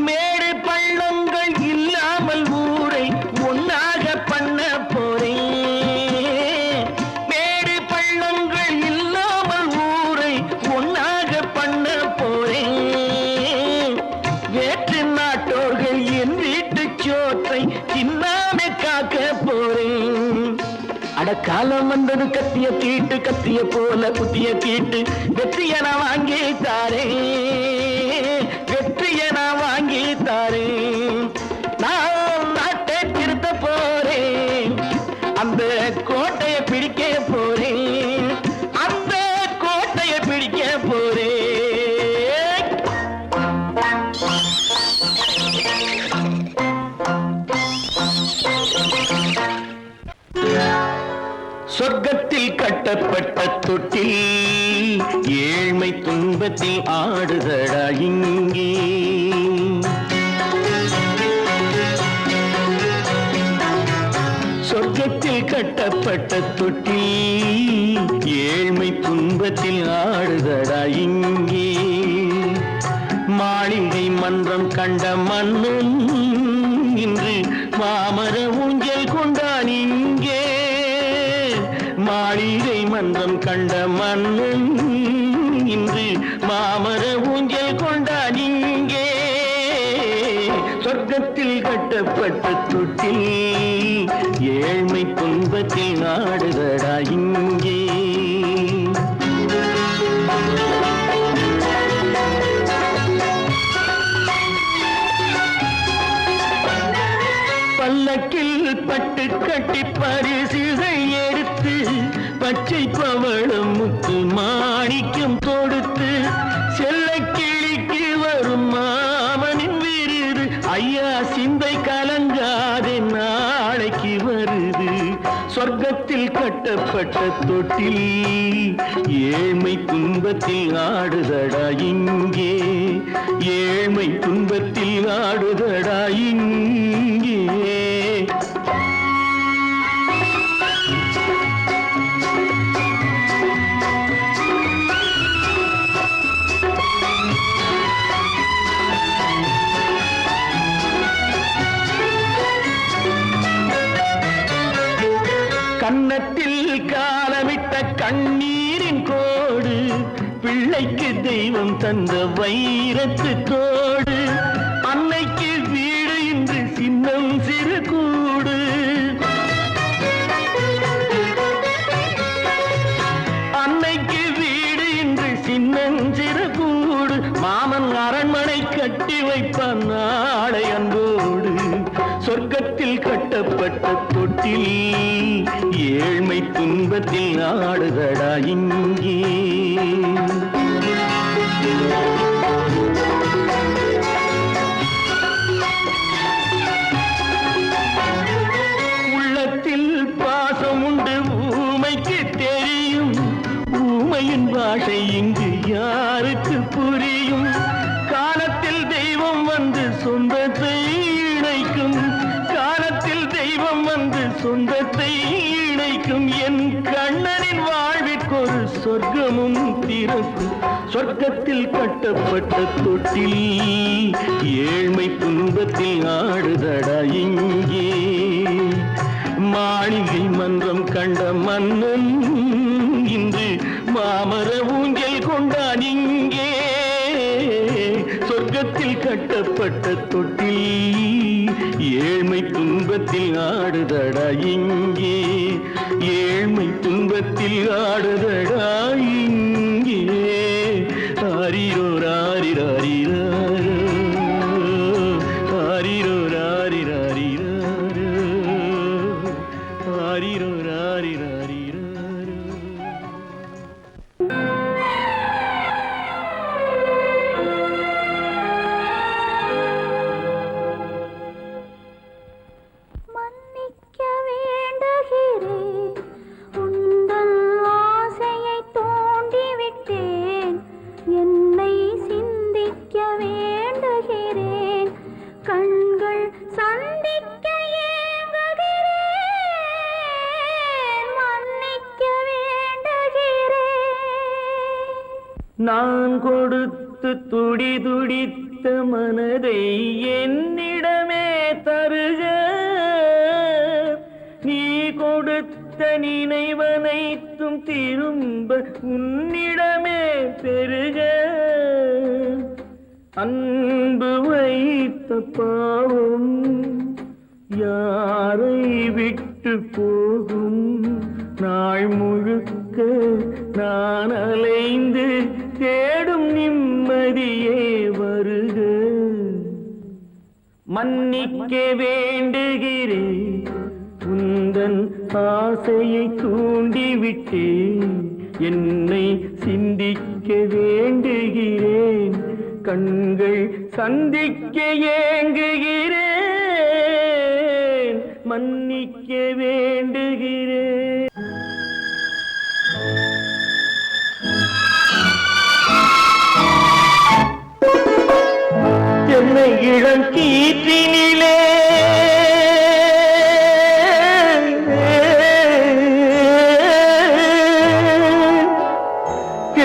மேடு பள்ளங்கள் இல்லாமல் காலம் வந்தது கத்திய போல குத்திய கீட்டு வெற்றிய நான் வாங்கி தாரே நான் நாட்டை திருத்த போறேன் அந்த கோட்டையை பிடிக்க போறேன் சொர்க்கத்தில் கட்டப்பட்ட தொட்டில் ஏழ்மை துன்பத்தில் ஆடுதடா இங்கே சொர்க்கத்தில் கட்டப்பட்ட தொட்டில் ஏழ்மை துன்பத்தில் ஆடுதடா இங்கே மாளிகை மன்றம் கண்ட மன்னன் இன்று மாமர ஊஞ்சல் கொண்டான் இங்கே மாளிகை மன்றம் கண்ட மன்னன் இன்று மாமர ஊஞ்சல் கொண்டான் இங்கே சொர்க்கத்தில் கட்டப்பட்ட தொட்டில் ஏழ்மை துன்பத்தில் நாடுதடா இங்கே பல்லக்கில் பட்டு கட்டி பரிசுகள் எடுத்து பச்சை பவளம் முத்து மாணிக்கம் கொடுத்து செல்ல கிளிக்கு வரும் மாமனின் விருது ஐயா சிந்தை கலங்காதே நாளைக்கு வருது சொர்க்கத்தில் கட்டப்பட்ட தொட்டில் ஏழ்மை துன்பத்தில் ஆடுதடா இங்கே ஏழ்மை துன்பத்தில் ஆடுதடா இங்கே கன்னத்தில் காலமிட்ட கண்ணீரின் கோடு பிள்ளைக்கு தெய்வம் தந்த வைரத்து தோடு அன்னைக்கு வீடு இன்று சின்னம் சிறு கூடு அன்னைக்கு வீடு இன்று சின்னம் சிறு கூடு மாமன் அரண்மனை கட்டி வைப்பான் நாளை அன்போடு சொர்க்கத்தில் கட்டப்பட்ட தொட்டில் ஏழ்மை துன்பத்தில் ஆடுதடா இங்கே உள்ளத்தில் பாசம் உண்டு ஊமைக்கு தெரியும் ஊமையின் பாஷை இங்கு யாருக்கு புரியும் காலத்தில் தெய்வம் வந்து சொந்தத்தை இணைக்கும் காலத்தில் தெய்வம் வந்து சொந்தத்தை இணைக்கும் என் கண்ணனின் வாழ்விற்கொரு சொர்க்கமும் திறக்கும் சொர்க்கத்தில் கட்டப்பட்ட தொட்டில் ஏழ்மை துன்பத்தில் ஆடுதடா இங்கே மாளிகை மன்றம் கண்ட மன்னன் இன்று மாமர ஊஞ்சல் கொண்டான் இங்கே சொர்க்கத்தில் கட்டப்பட்ட தொட்டில் ஏழ்மை துன்பத்தில் ஆடுதடா இங்கே ஏழ்மை துன்பத்தில் ஆடுதடா இங்கே ஆரிரோ ராரிராரிரோ ஆரிரோ ராரிராரிரோ ஆரிரோ ராரிராரிரோ நான் கொடுத்து துடி துடித்த மனதை என்னிடமே தருக நீ கொடுத்த நினைவனைத்தும் திரும்ப உன்னிடமே பெருக அன்பு வைத்த பாவம் யாரை விட்டு போகும் நாள் முழுக்க நான் அலைந்து தேடும் நிம்மதியே வருக. மன்னிக்க வேண்டுகிறேன், உந்தன் ஆசையை தூண்டிவிட்டேன். என்னை சிந்திக்க வேண்டுகிறேன், கண்கள் சந்திக்க ஏங்குகிறேன். மன்னிக்க வேண்டுகிறேன். என்னை இளம் கீற்றினிலே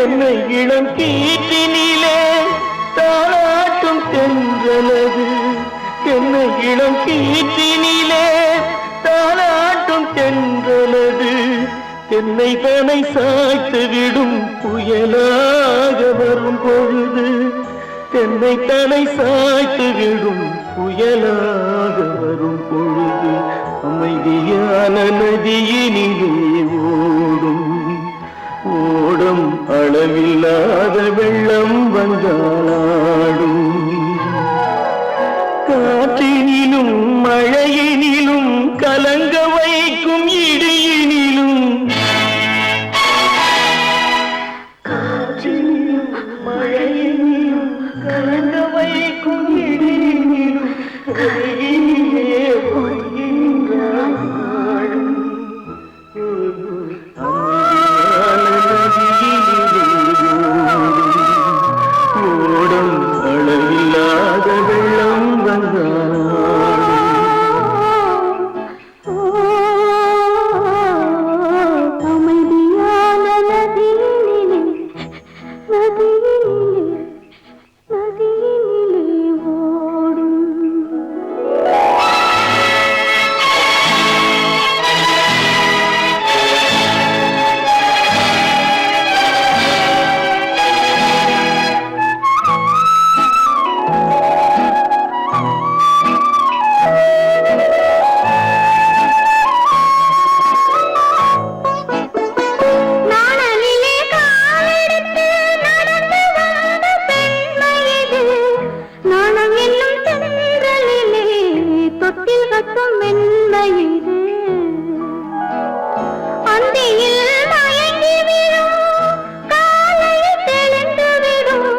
என்னை இளம் கீற்றினிலே தாளாட்டும் தென்றலது. என்னை இளம் கீற்றினிலே தாளாட்டும் தென்றலது. என்னை தனை சாய்த்து விடும் புயலாக வரும் பொழுது. என்னை தனை சாய்த்து விடும் புயலாக வரும் பொழுது. அமைதியான நதியினிலே ஓடும் ஓடும் அளவில்லாத வெள்ளம் வந்தாடும். காற்றினிலும் மழையினிலும் கலங்க வைக்கும் இடியினிலும். காற்றினிலும் மழையினிலும் கலங்க வைக்கும் இடியினிலும் கரையினிலே பொய்கின்றான் நாடும். ஓடும் அளவில்லாத வெள்ளம் வந்தாடும். அமைதியான நதியினிலே ஓடும். நாணலிலே காலெடுத்து நடந்து வந்த பெண்மையிது. நாணம் என்னும் தென்றலிலே தொட்டில் கட்டும் மென்மையிது. அந்தியில் மயங்கி விடும், காலையில் தெளிந்து விடும்.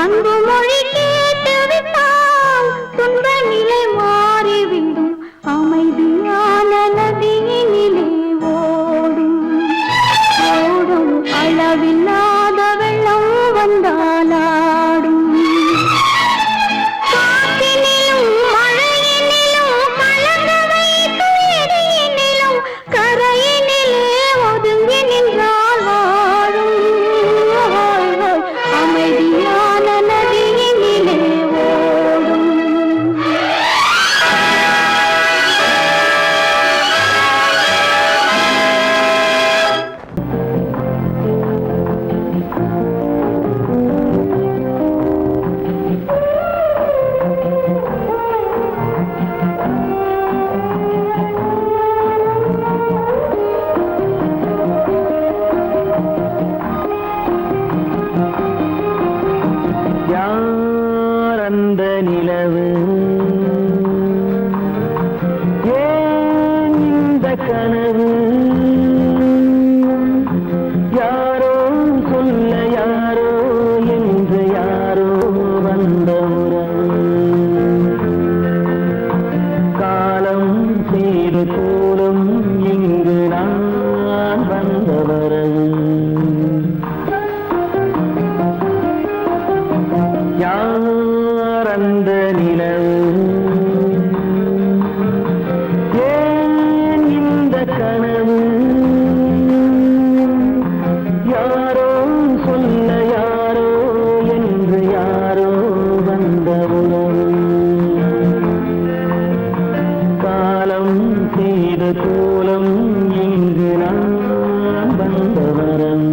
அன்பு மொழி கேட்டு விட்டால் துன்ப நிலை மாறிவிடும். அமைதியான நதியினிலே ஓடும் ஓடும் அளவில்லாத வெள்ளம் வந்தாலாடும். காற்றினிலும் மழையினிலும் கலங்க வைக்கும் இடியினிலும் கரையினிலே ஒதுங்கி நின்றால் வாழும். அமைதியான நதியினிலே ஓடும். யார் அந்த நிலவு, ஏன் இந்த கனவு? யாரோ சொல்ல யாரோ என்று யாரோ வந்த உறவு. காலம் செய்து போலும் இங்கு நான் வந்த வரவு. யார் அந்த நிலவு, ஏன் இந்த கனவு? யாரோ சொல்ல யாரோ என்று யாரோ வந்த உறவு. காலம் செய்த கோலம் இங்கு நான் வந்த வரவு.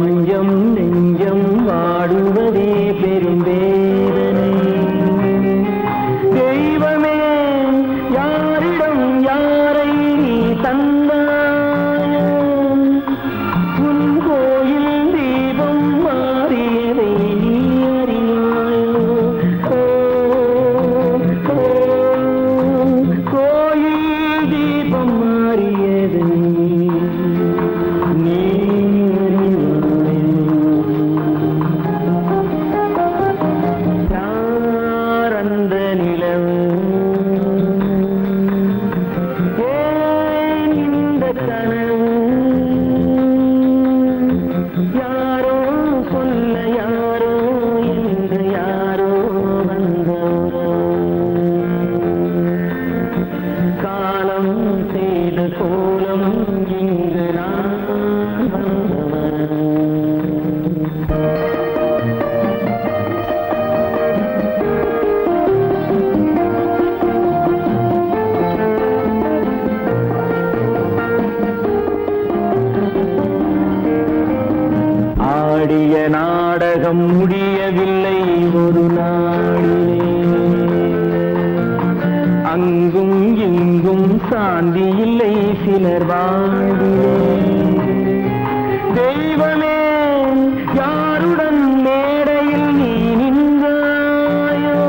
கொஞ்சம் நெஞ்சம் வாடுவதே பெரும் வேதனை. தெய்வமே யாரிடம் யாரை நீ தந்தாயோ, உன் கோயில் தீபம் மாறியதை நீ அறியாயோ. கோயில் தீபம் மாறியதை நீ யாரந்த நிலவு, ஏன் இந்த கனவு, யாரோ சொல்ல யாரோ என்று யாரோ வந்தவரோ, காலம் செய்த கோலம் இங்கு நான் வந்தவன். ஆடிய நாடகம் முடியவில்லை ஒரு நாளிலே, அங்கும் இங்கும் சாந்தி இல்லை சிலர் வாழ்விலே. தெய்வமே யாருடன் மேடையில் நீ நின்றாயோ,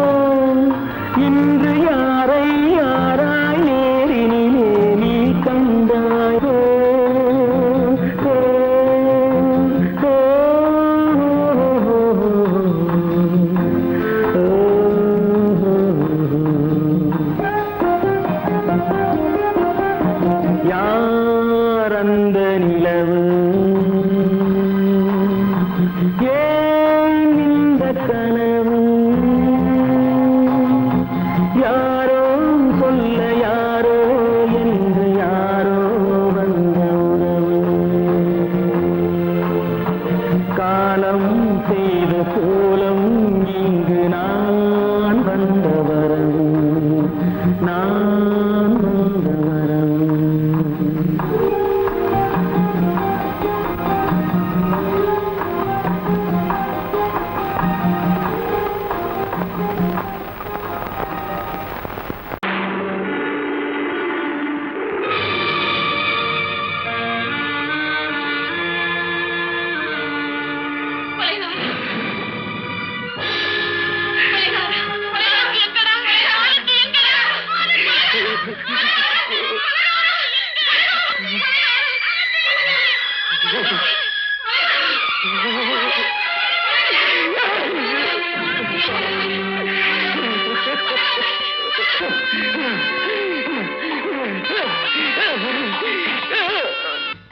இன்று யாரை யாராய் நேரினிலே நீ கண்டாயோ. யாரந்த நிலவு, ஏன் இந்த கனவு, யாரோ சொல்ல யாரோ என்று யாரோ வந்த உறவு, காலம் செய்த கோலம் இங்கு நான் வந்த வரவு, நான் வந்த வரவு.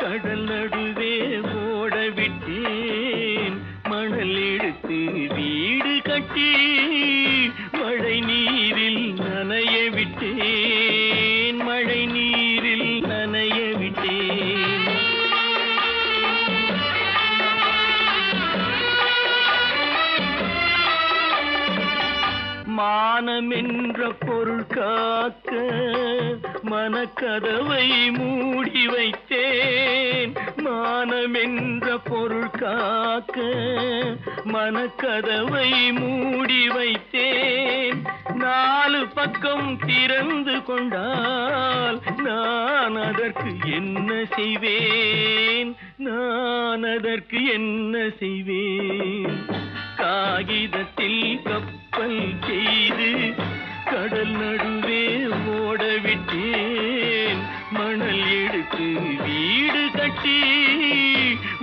கடல் நடுவே ஓட விட்டேன், மணல் எடுத்து வீடு கட்டி மழை நீரில் நனைய விட்டேன், மழை நீரில் நனைய விட்டேன். மானம் என்ற பொருள் காக்க மனக்கதவை மூடி வைத்தேன், மானம் என்ற பொருள் காக்க மனக்கதவை மூடி வைத்தேன். நாலு பக்கம் திறந்து கொண்டால் நான் அதற்கு என்ன செய்வேன், நான் அதற்கு என்ன செய்வேன். காகிதத்தில் கப்பல் செய்து கடல் நடுவே ஓட விட்டேன், மணல் எடுத்து வீடு கட்டி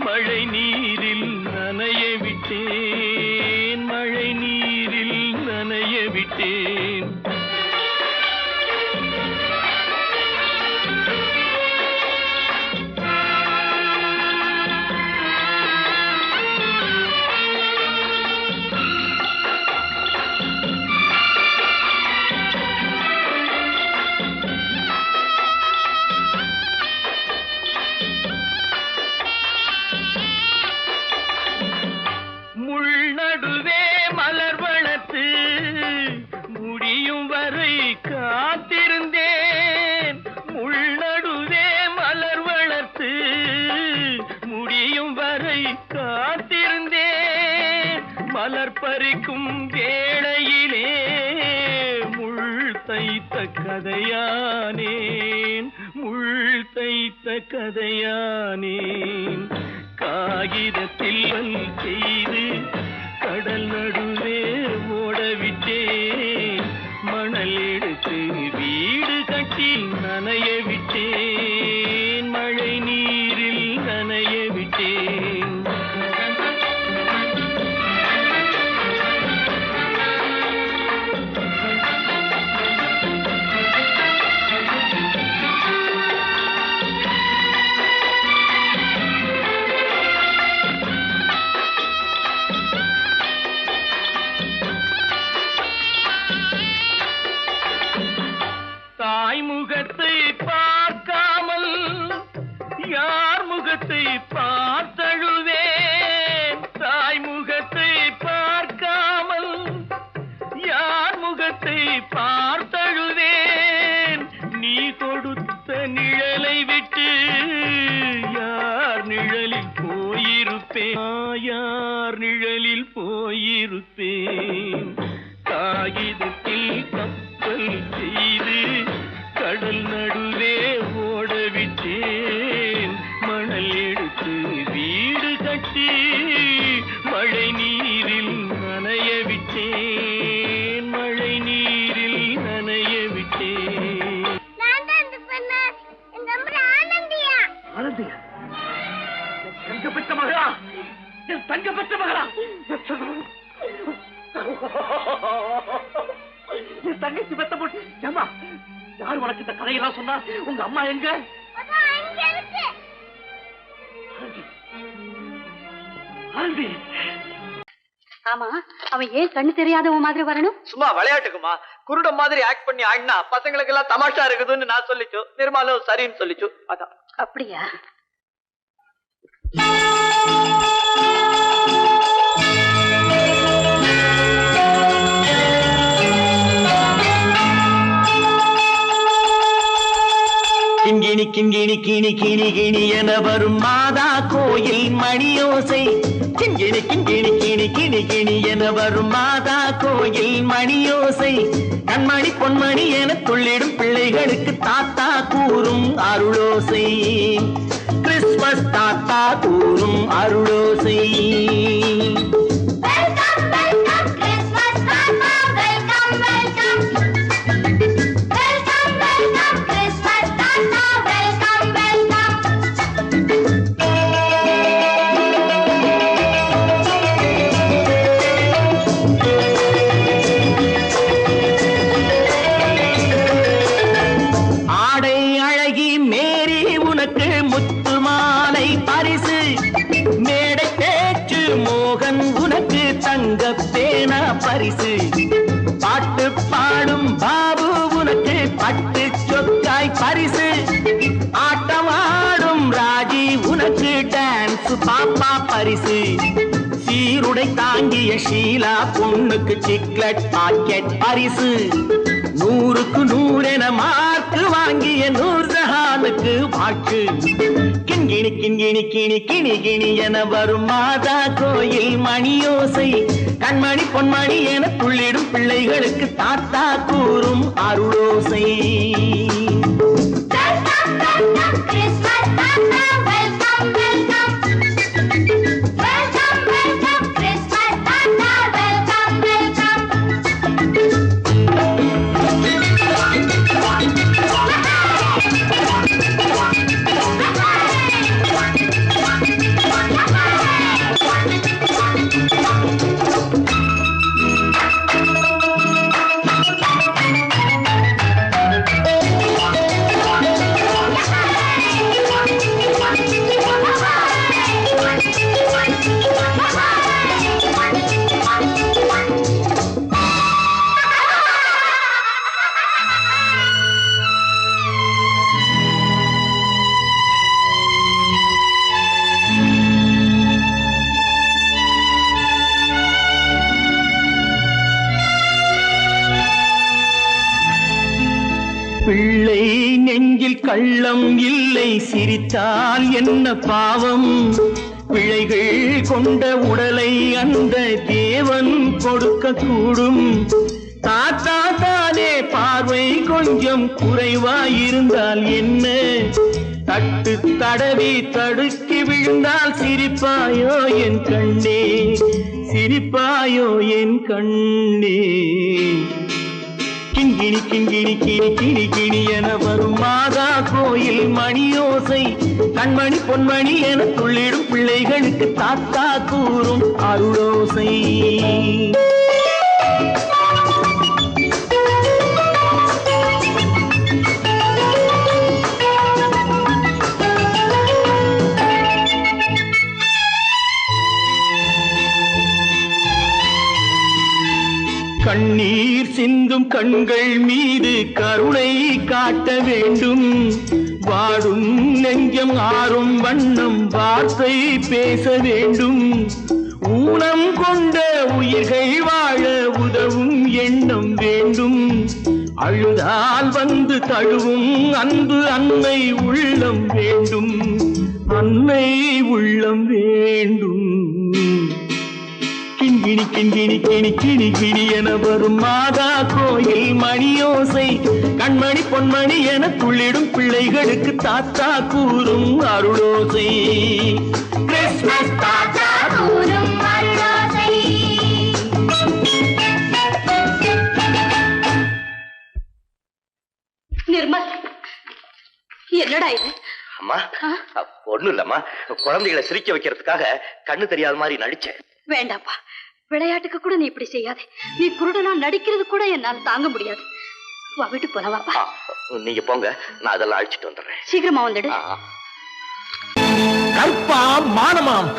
மழை நீரில் நனைய விட்டேன், மழை நீரில் நனைய விட்டேன். காத்திருந்தேன் மலர் பறிக்கும் வேளையிலே முள் தைத்த கதையானேன் முள் தைத்த கதையானேன் காகிதத்தில் செய்து கடல் நடுவே ஓடவிட்டேன் மணல் எடுத்து வீடு கட்டி நனைய விட்டேன் மழை நீரில் நனைய விட்டேன் முகத்தை பார்க்காமல் யார் முகத்தை பார்த்தழுவேன் தாய் முகத்தை பார்க்காமல் யார் முகத்தை பார்த்தழுவேன் நீ கொடுத்த நிழலை விட்டு யார் நிழலில் போயிருப்பேன் யார் நிழலில் போயிருப்பேன் காகிதத்தில் கப்பல் செய்து கடல் நடுவே ஓடவிட்டேன் மணல் எடுத்து வீடு கட்டி மழை நீரில் நனைய விட்டேன் மழை நீரில் நனைய விட்டேன் ஆனந்தியா தங்க பெற்ற மகளா என் தங்க பெற்ற மகளா என் தங்கச்சி பெத்த போட்டு ஏமா யார் உனக்கு இந்த கதையெல்லாம் சொன்னா உங்க அம்மா எங்க ஆனந்தி ஆமா அவன் ஏன் கண்ணு தெரியாதவன் மாதிரி வரணும் சும்மா விளையாட்டுக்குமா குருட மாதிரி ஆக்ட் பண்ணி ஆடினா பசங்களுக்கு எல்லாம் தமாஷா இருக்குதுன்னு நான் சொல்லிச்சு நிர்மலும் சரின்னு சொல்லிச்சு அதான் அப்படியா கிண்கிணி கிண்கிணி கிணி கிணி கிணி என வரும் மாதா கோயில் மணியோசை கிண்கிணி கிண்கிணி கிணி கிணி கிணி என வரும் மாதா கோயில் மணியோசை கண்மணி பொன்மணி என துள்ளிடும் பிள்ளைகளுக்கு தாத்தா கூறும் அருளோசை கிறிஸ்துமஸ் தாத்தா கூறும் அருளோசை பரிசு பாட்டு பாடும் பாபு உனக்கு பட்டு சொக்காய் பரிசு ஆட்டம் ஆடும் ராஜி உனக்கு டான்ஸ் பாப்பா பரிசு சீருடை தாங்கிய ஷீலா பொண்ணுக்கு சிக்லெட் பாக்கெட் பரிசு 100க்கு 100 என மார்க்கு வாங்கிய நூர்ஜஹானுக்கு வாழ்த்து கிண்கிணி கிண்கிணி கிணி கிணி கிணி என வரும் மாதா கோயில் மணியோசை கண்மணி பொன்மணி என துள்ளிடும் பிள்ளைகளுக்கு தாத்தா கூறும் அருளோசை பிள்ளை நெஞ்சில் கள்ளம் இல்லை சிரித்தால் என்ன பாவம் பிழைகள் கொண்ட உடலை அந்த தேவன் கொடுக்க கூடும். தாத்தா தானே பார்வை கொஞ்சம் குறைவாயிருந்தால் என்ன? தட்டு தடவி தடுக்கி விழுந்தால் சிரிப்பாயோ என் கண்ணே, சிரிப்பாயோ என் கண்ணே. கிண்கிணி கிண்கிணி கிணி கிணி கிணி என வரும் மாதா கோயில் மணியோசை, கண்மணி பொன்மணி என துள்ளிடும் பிள்ளைகளுக்கு தாத்தா கூறும் அருளோசை. கண்ணீர் சிந்தும் கண்கள் மீது கருணை காட்ட வேண்டும். வாடும் நெஞ்சம் ஆறும் வண்ணம் வார்த்தை பேச வேண்டும். ஊனம் கொண்ட உயிர்கள் வாழ உதவும் எண்ணம் வேண்டும். அழுதால் வந்து தழுவும் அன்பு அன்னை உள்ளம் வேண்டும், அன்னை உள்ளம் வேண்டும். கிண்கிணி கிண்கிணி கிணி கிணி கிணி என வரும் மாதா கோயில் மணியோசை, கண்மணி பொன்மணி என துள்ளிடும் பிள்ளைகளுக்கு தாத்தா கூறும் அருளோசை. கிறிஸ்மஸ் தாத்தா கூறும் அருளோசை. நிர்மல், என்னடா இது? அம்மா ஒண்ணும் இல்லம்மா, குழந்தைகளை சிரிக்க வைக்கிறதுக்காக கண்ணு தெரியாத மாதிரி நடிச்சேன். வேண்டாப்பா, விளையாட்டுக்கு கூட நீ இப்படி செய்யாதே. நீ குருடனா நடிக்கிறது கூட என்னால தாங்க முடியாது. வா, வீட்டுக்கு போல. வாப்பா. நீங்க போங்க, நான் அதெல்லாம் அழிச்சிட்டு வந்துடுறேன். சீக்கிரமா வந்துடு. கற்பாம் மானமாம்,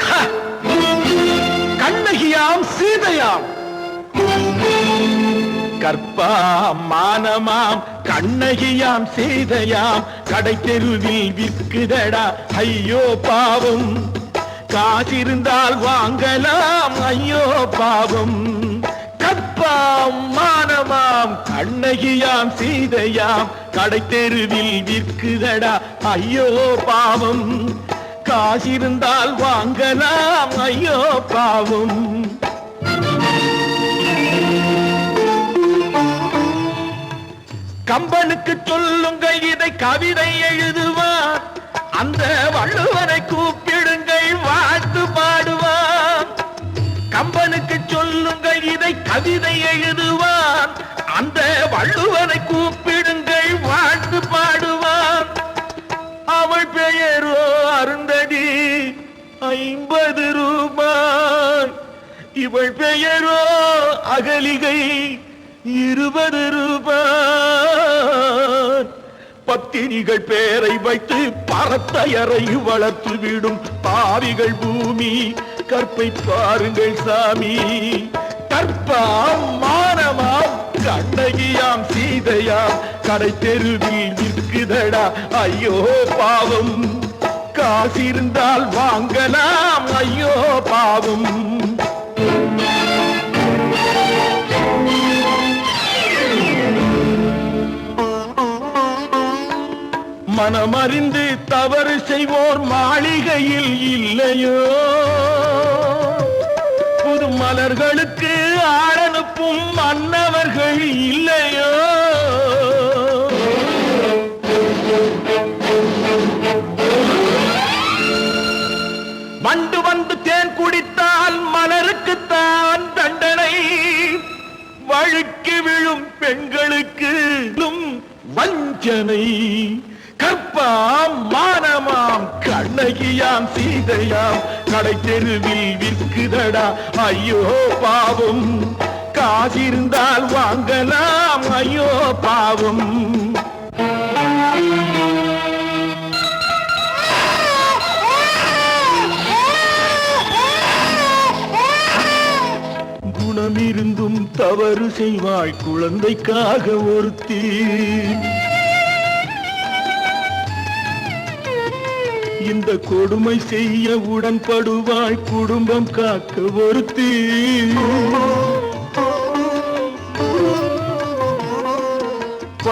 கண்ணகியாம் சீதையாம். கற்பாம் மானமாம் கண்ணகியாம் சீதையாம், கடை தெருவில் விற்குதடா ஐயோ பாவம். காசிருந்தால் வாங்கலாம் ஐயோ பாவம். கற்பாம் மானமாம் கண்ணகியாம் சீதையாம், கடை தெருவில் விற்குதடா ஐயோ பாவம். காசிருந்தால் வாங்கலாம் ஐயோ பாவம். கம்பனுக்கு சொல்லுங்கள் இதை கவிதை எழுதுவார், அந்த வள்ளுவனை கூப்பிடுங்கள் வாழ்த்து பாடுவான். கம்பனுக்கு சொல்லுங்கள் இதை கவிதை எழுதுவான், அந்த வள்ளுவனை கூப்பிடுங்கள் வாழ்த்து பாடுவான். அவள் பெயரோ அருந்ததி 50 ரூபாய், இவள் பெயரோ அகலிகை 20 ரூபாய். பத்தினிகள் பேரை வைத்து பரத்தையரை வளர்த்து விடும் பாவிகள் பூமி, கற்பை பாருங்கள் சாமி. கற்பாம் மானமாம் கண்ணகியாம் சீதையாம், கடை தெருவில் விற்குதடா ஐயோ பாவம். காசிருந்தால் வாங்கலாம் ஐயோ பாவம். மனமறிந்து தவறு செய்வோர் மாளிகையில் இல்லையோ, புது மலர்களுக்கு ஆளனுப்பும் மன்னவர்கள் இல்லையோ. வண்டு வந்து தேன் குடித்தால் மலருக்குத்தான் தண்டனை, வழுக்கி விழும் பெண்களுக்கு வஞ்சனை. கற்பாம் மானமாம் கண்ணகியாம் சீதையாம், கடை தெருவில் விற்குதடா ஐயோ பாவம். காசிருந்தால் வாங்கலாம் ஐயோ பாவம். குணமிருந்தும் தவறு செய்வாள் குழந்தைக்காக ஒருத்தி, இந்த கொடுமை செய்ய உடன்படுவாள் குடும்பம் காக்க ஒருத்தி.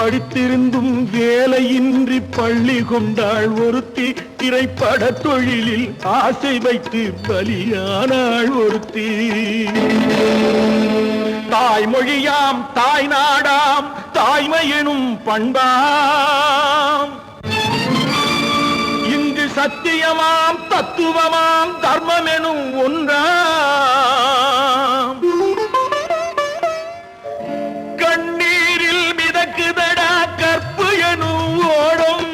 படித்திருந்தும் வேலையின்றி பள்ளி கொண்டாள் ஒருத்தி, திரைப்பட தொழிலில் ஆசை வைத்து பலியானாள் ஒருத்தி. தாய்மொழியாம் தாய் நாடாம் தாய்மை எனும் பண்பாம், இங்கு சத்தியமாம் தத்துவமாம் தர்மம் எனும் ஒன்றாம். கண்ணீரில் மிதக்குதடா கற்பு எனும் ஓடும்,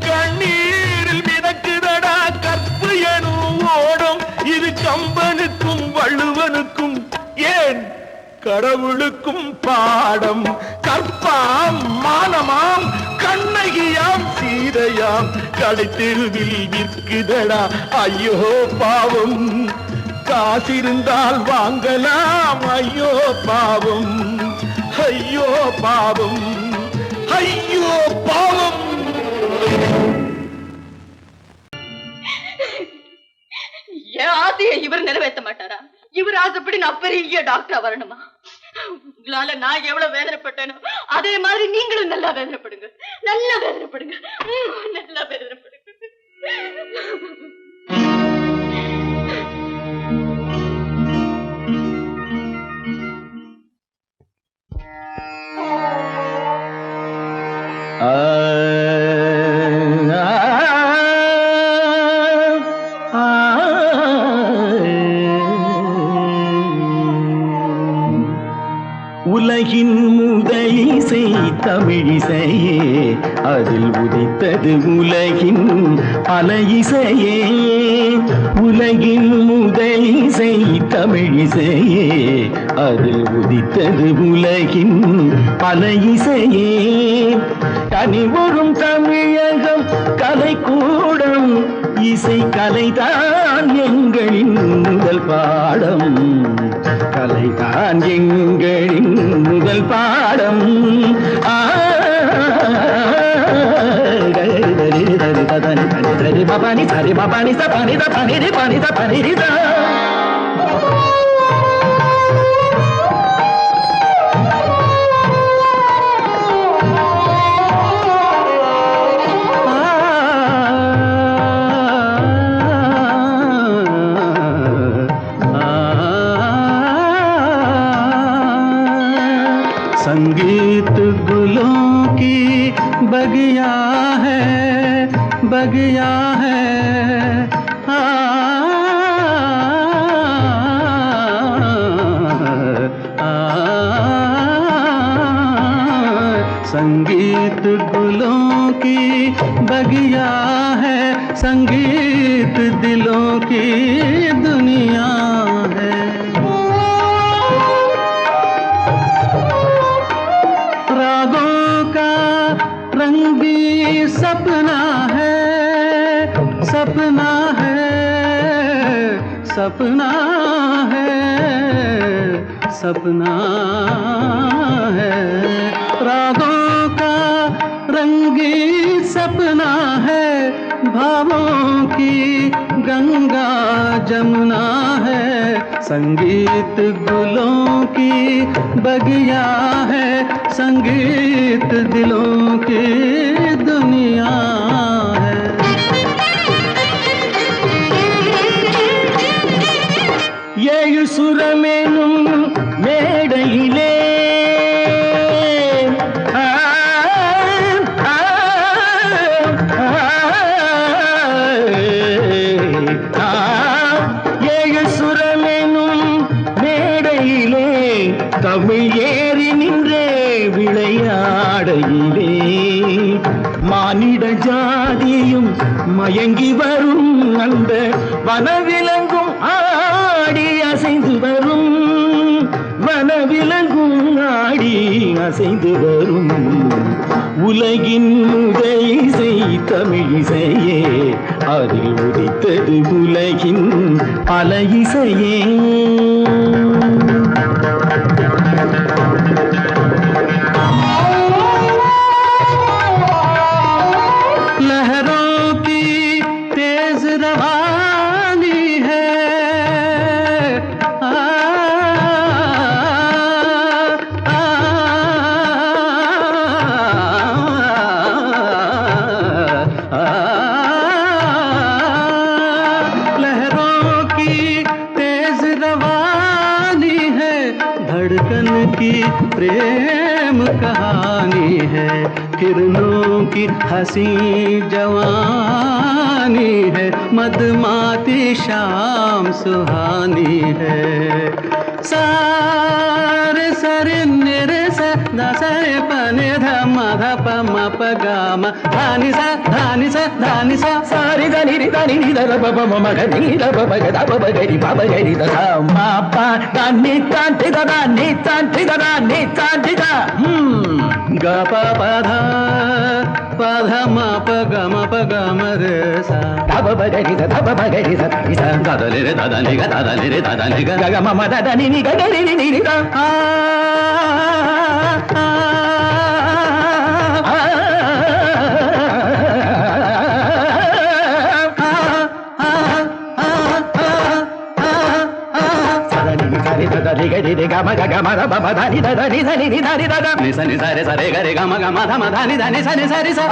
கண்ணீரில் மிதக்குதடா கற்பு எனும் ஓடும். இது கம்பனுக்கும் வள்ளுவனுக்கும் ஏன் கடவுளுக்கும் பாடம். கற்பாம் மானமாம் கண்ணகியாம் சீதையாம் கடைத்தெருவில் விற்குதடா ஐயோ பாவம். காசிருந்தால் வாங்கலாம் ஐயோ பாவம், ஐயோ பாவம், ஐயோ பாவம். என் ஆசையை இவர் நிறைவேற்ற மாட்டாரா? இவர் ஆசைப்படி நான் பெரிய டாக்டரா வரணுமா? உங்களால நான் எவ்வளவு வேதனைப்பட்டேனோ அதே மாதிரி நீங்களும் நல்லா வேதனைப்படுங்க, நல்லா வேதனைப்படுங்க, நல்லா வேதனைப்படுங்க. உலகின் முதலிசை தமிழிசையே, அதில் உதித்தது உலகின் பல இசையே. உலகின் முதலிசை தமிழிசையே, அதில் உதித்தது உலகின் பல இசையே. கனிவரும் தமிழகம் கலைக்கூடம், இசை கலைதான் எங்களின் முதல் பாடம், கலைதான் எங்களின் முதல் பாடம். பபானி சரி பபானி சபானி தபானி பனி தபானி ரிதா. संगीत गुलों की बगिया है, बगिया है, संगीत गुलों की बगिया है, संगीत दिलों की दुनिया है. रंगी सपना है, सपना है, सपना है, सपना है. रागों का रंगी सपना है, भावों की गंगा जमुना है. संगीत गुलों की बगिया है, संगीत दिलों की दुनिया है. ஏழு சுரமேனும் மேடையிலே ஏழு சுரமேனும் மேடையிலே தமிழ் ஏறி நின்றே விளையாடையிலே மானிட ஜாதியும் மயங்கி வரும் அந்த வனவிலங்கும் ஆடி அசைந்து வரும், வனவிலங்கும் ஆடி அசைந்து வரும். உலகின் முதலிசை தமிழிசையே, அதில் உதித்தது உலகின் பல இசையே. लहरों की तेज रवानी है, जवानी है, धड़कन की प्रेम कहानी है, किरणों की हंसी जवानी है, मदमाती शाम सुहानी है। सारे सरे निरे सा दा सरे पने ध म ध प म प ग म धानी सा धानी सा धानी सा सारी धनी रि धनी नि ध प प म म ग नि ध प प ग ध प प ग रि प प ग रि ध ध म प द नि ता ति द द नि ता ति द द नि ता ति द ग प प ध प ध म प ग म प ग म रे सा ध प प ग रि ध ध प प ग रि ध इ सा द द नि रे द द नि ग द द नि रे द द नि ग ग ग म म द द नि नि ग ग रि रि नि रि the ni sa ni sa re sa re ga re ga ma ध ध नि ध नि सा नि सा रे सा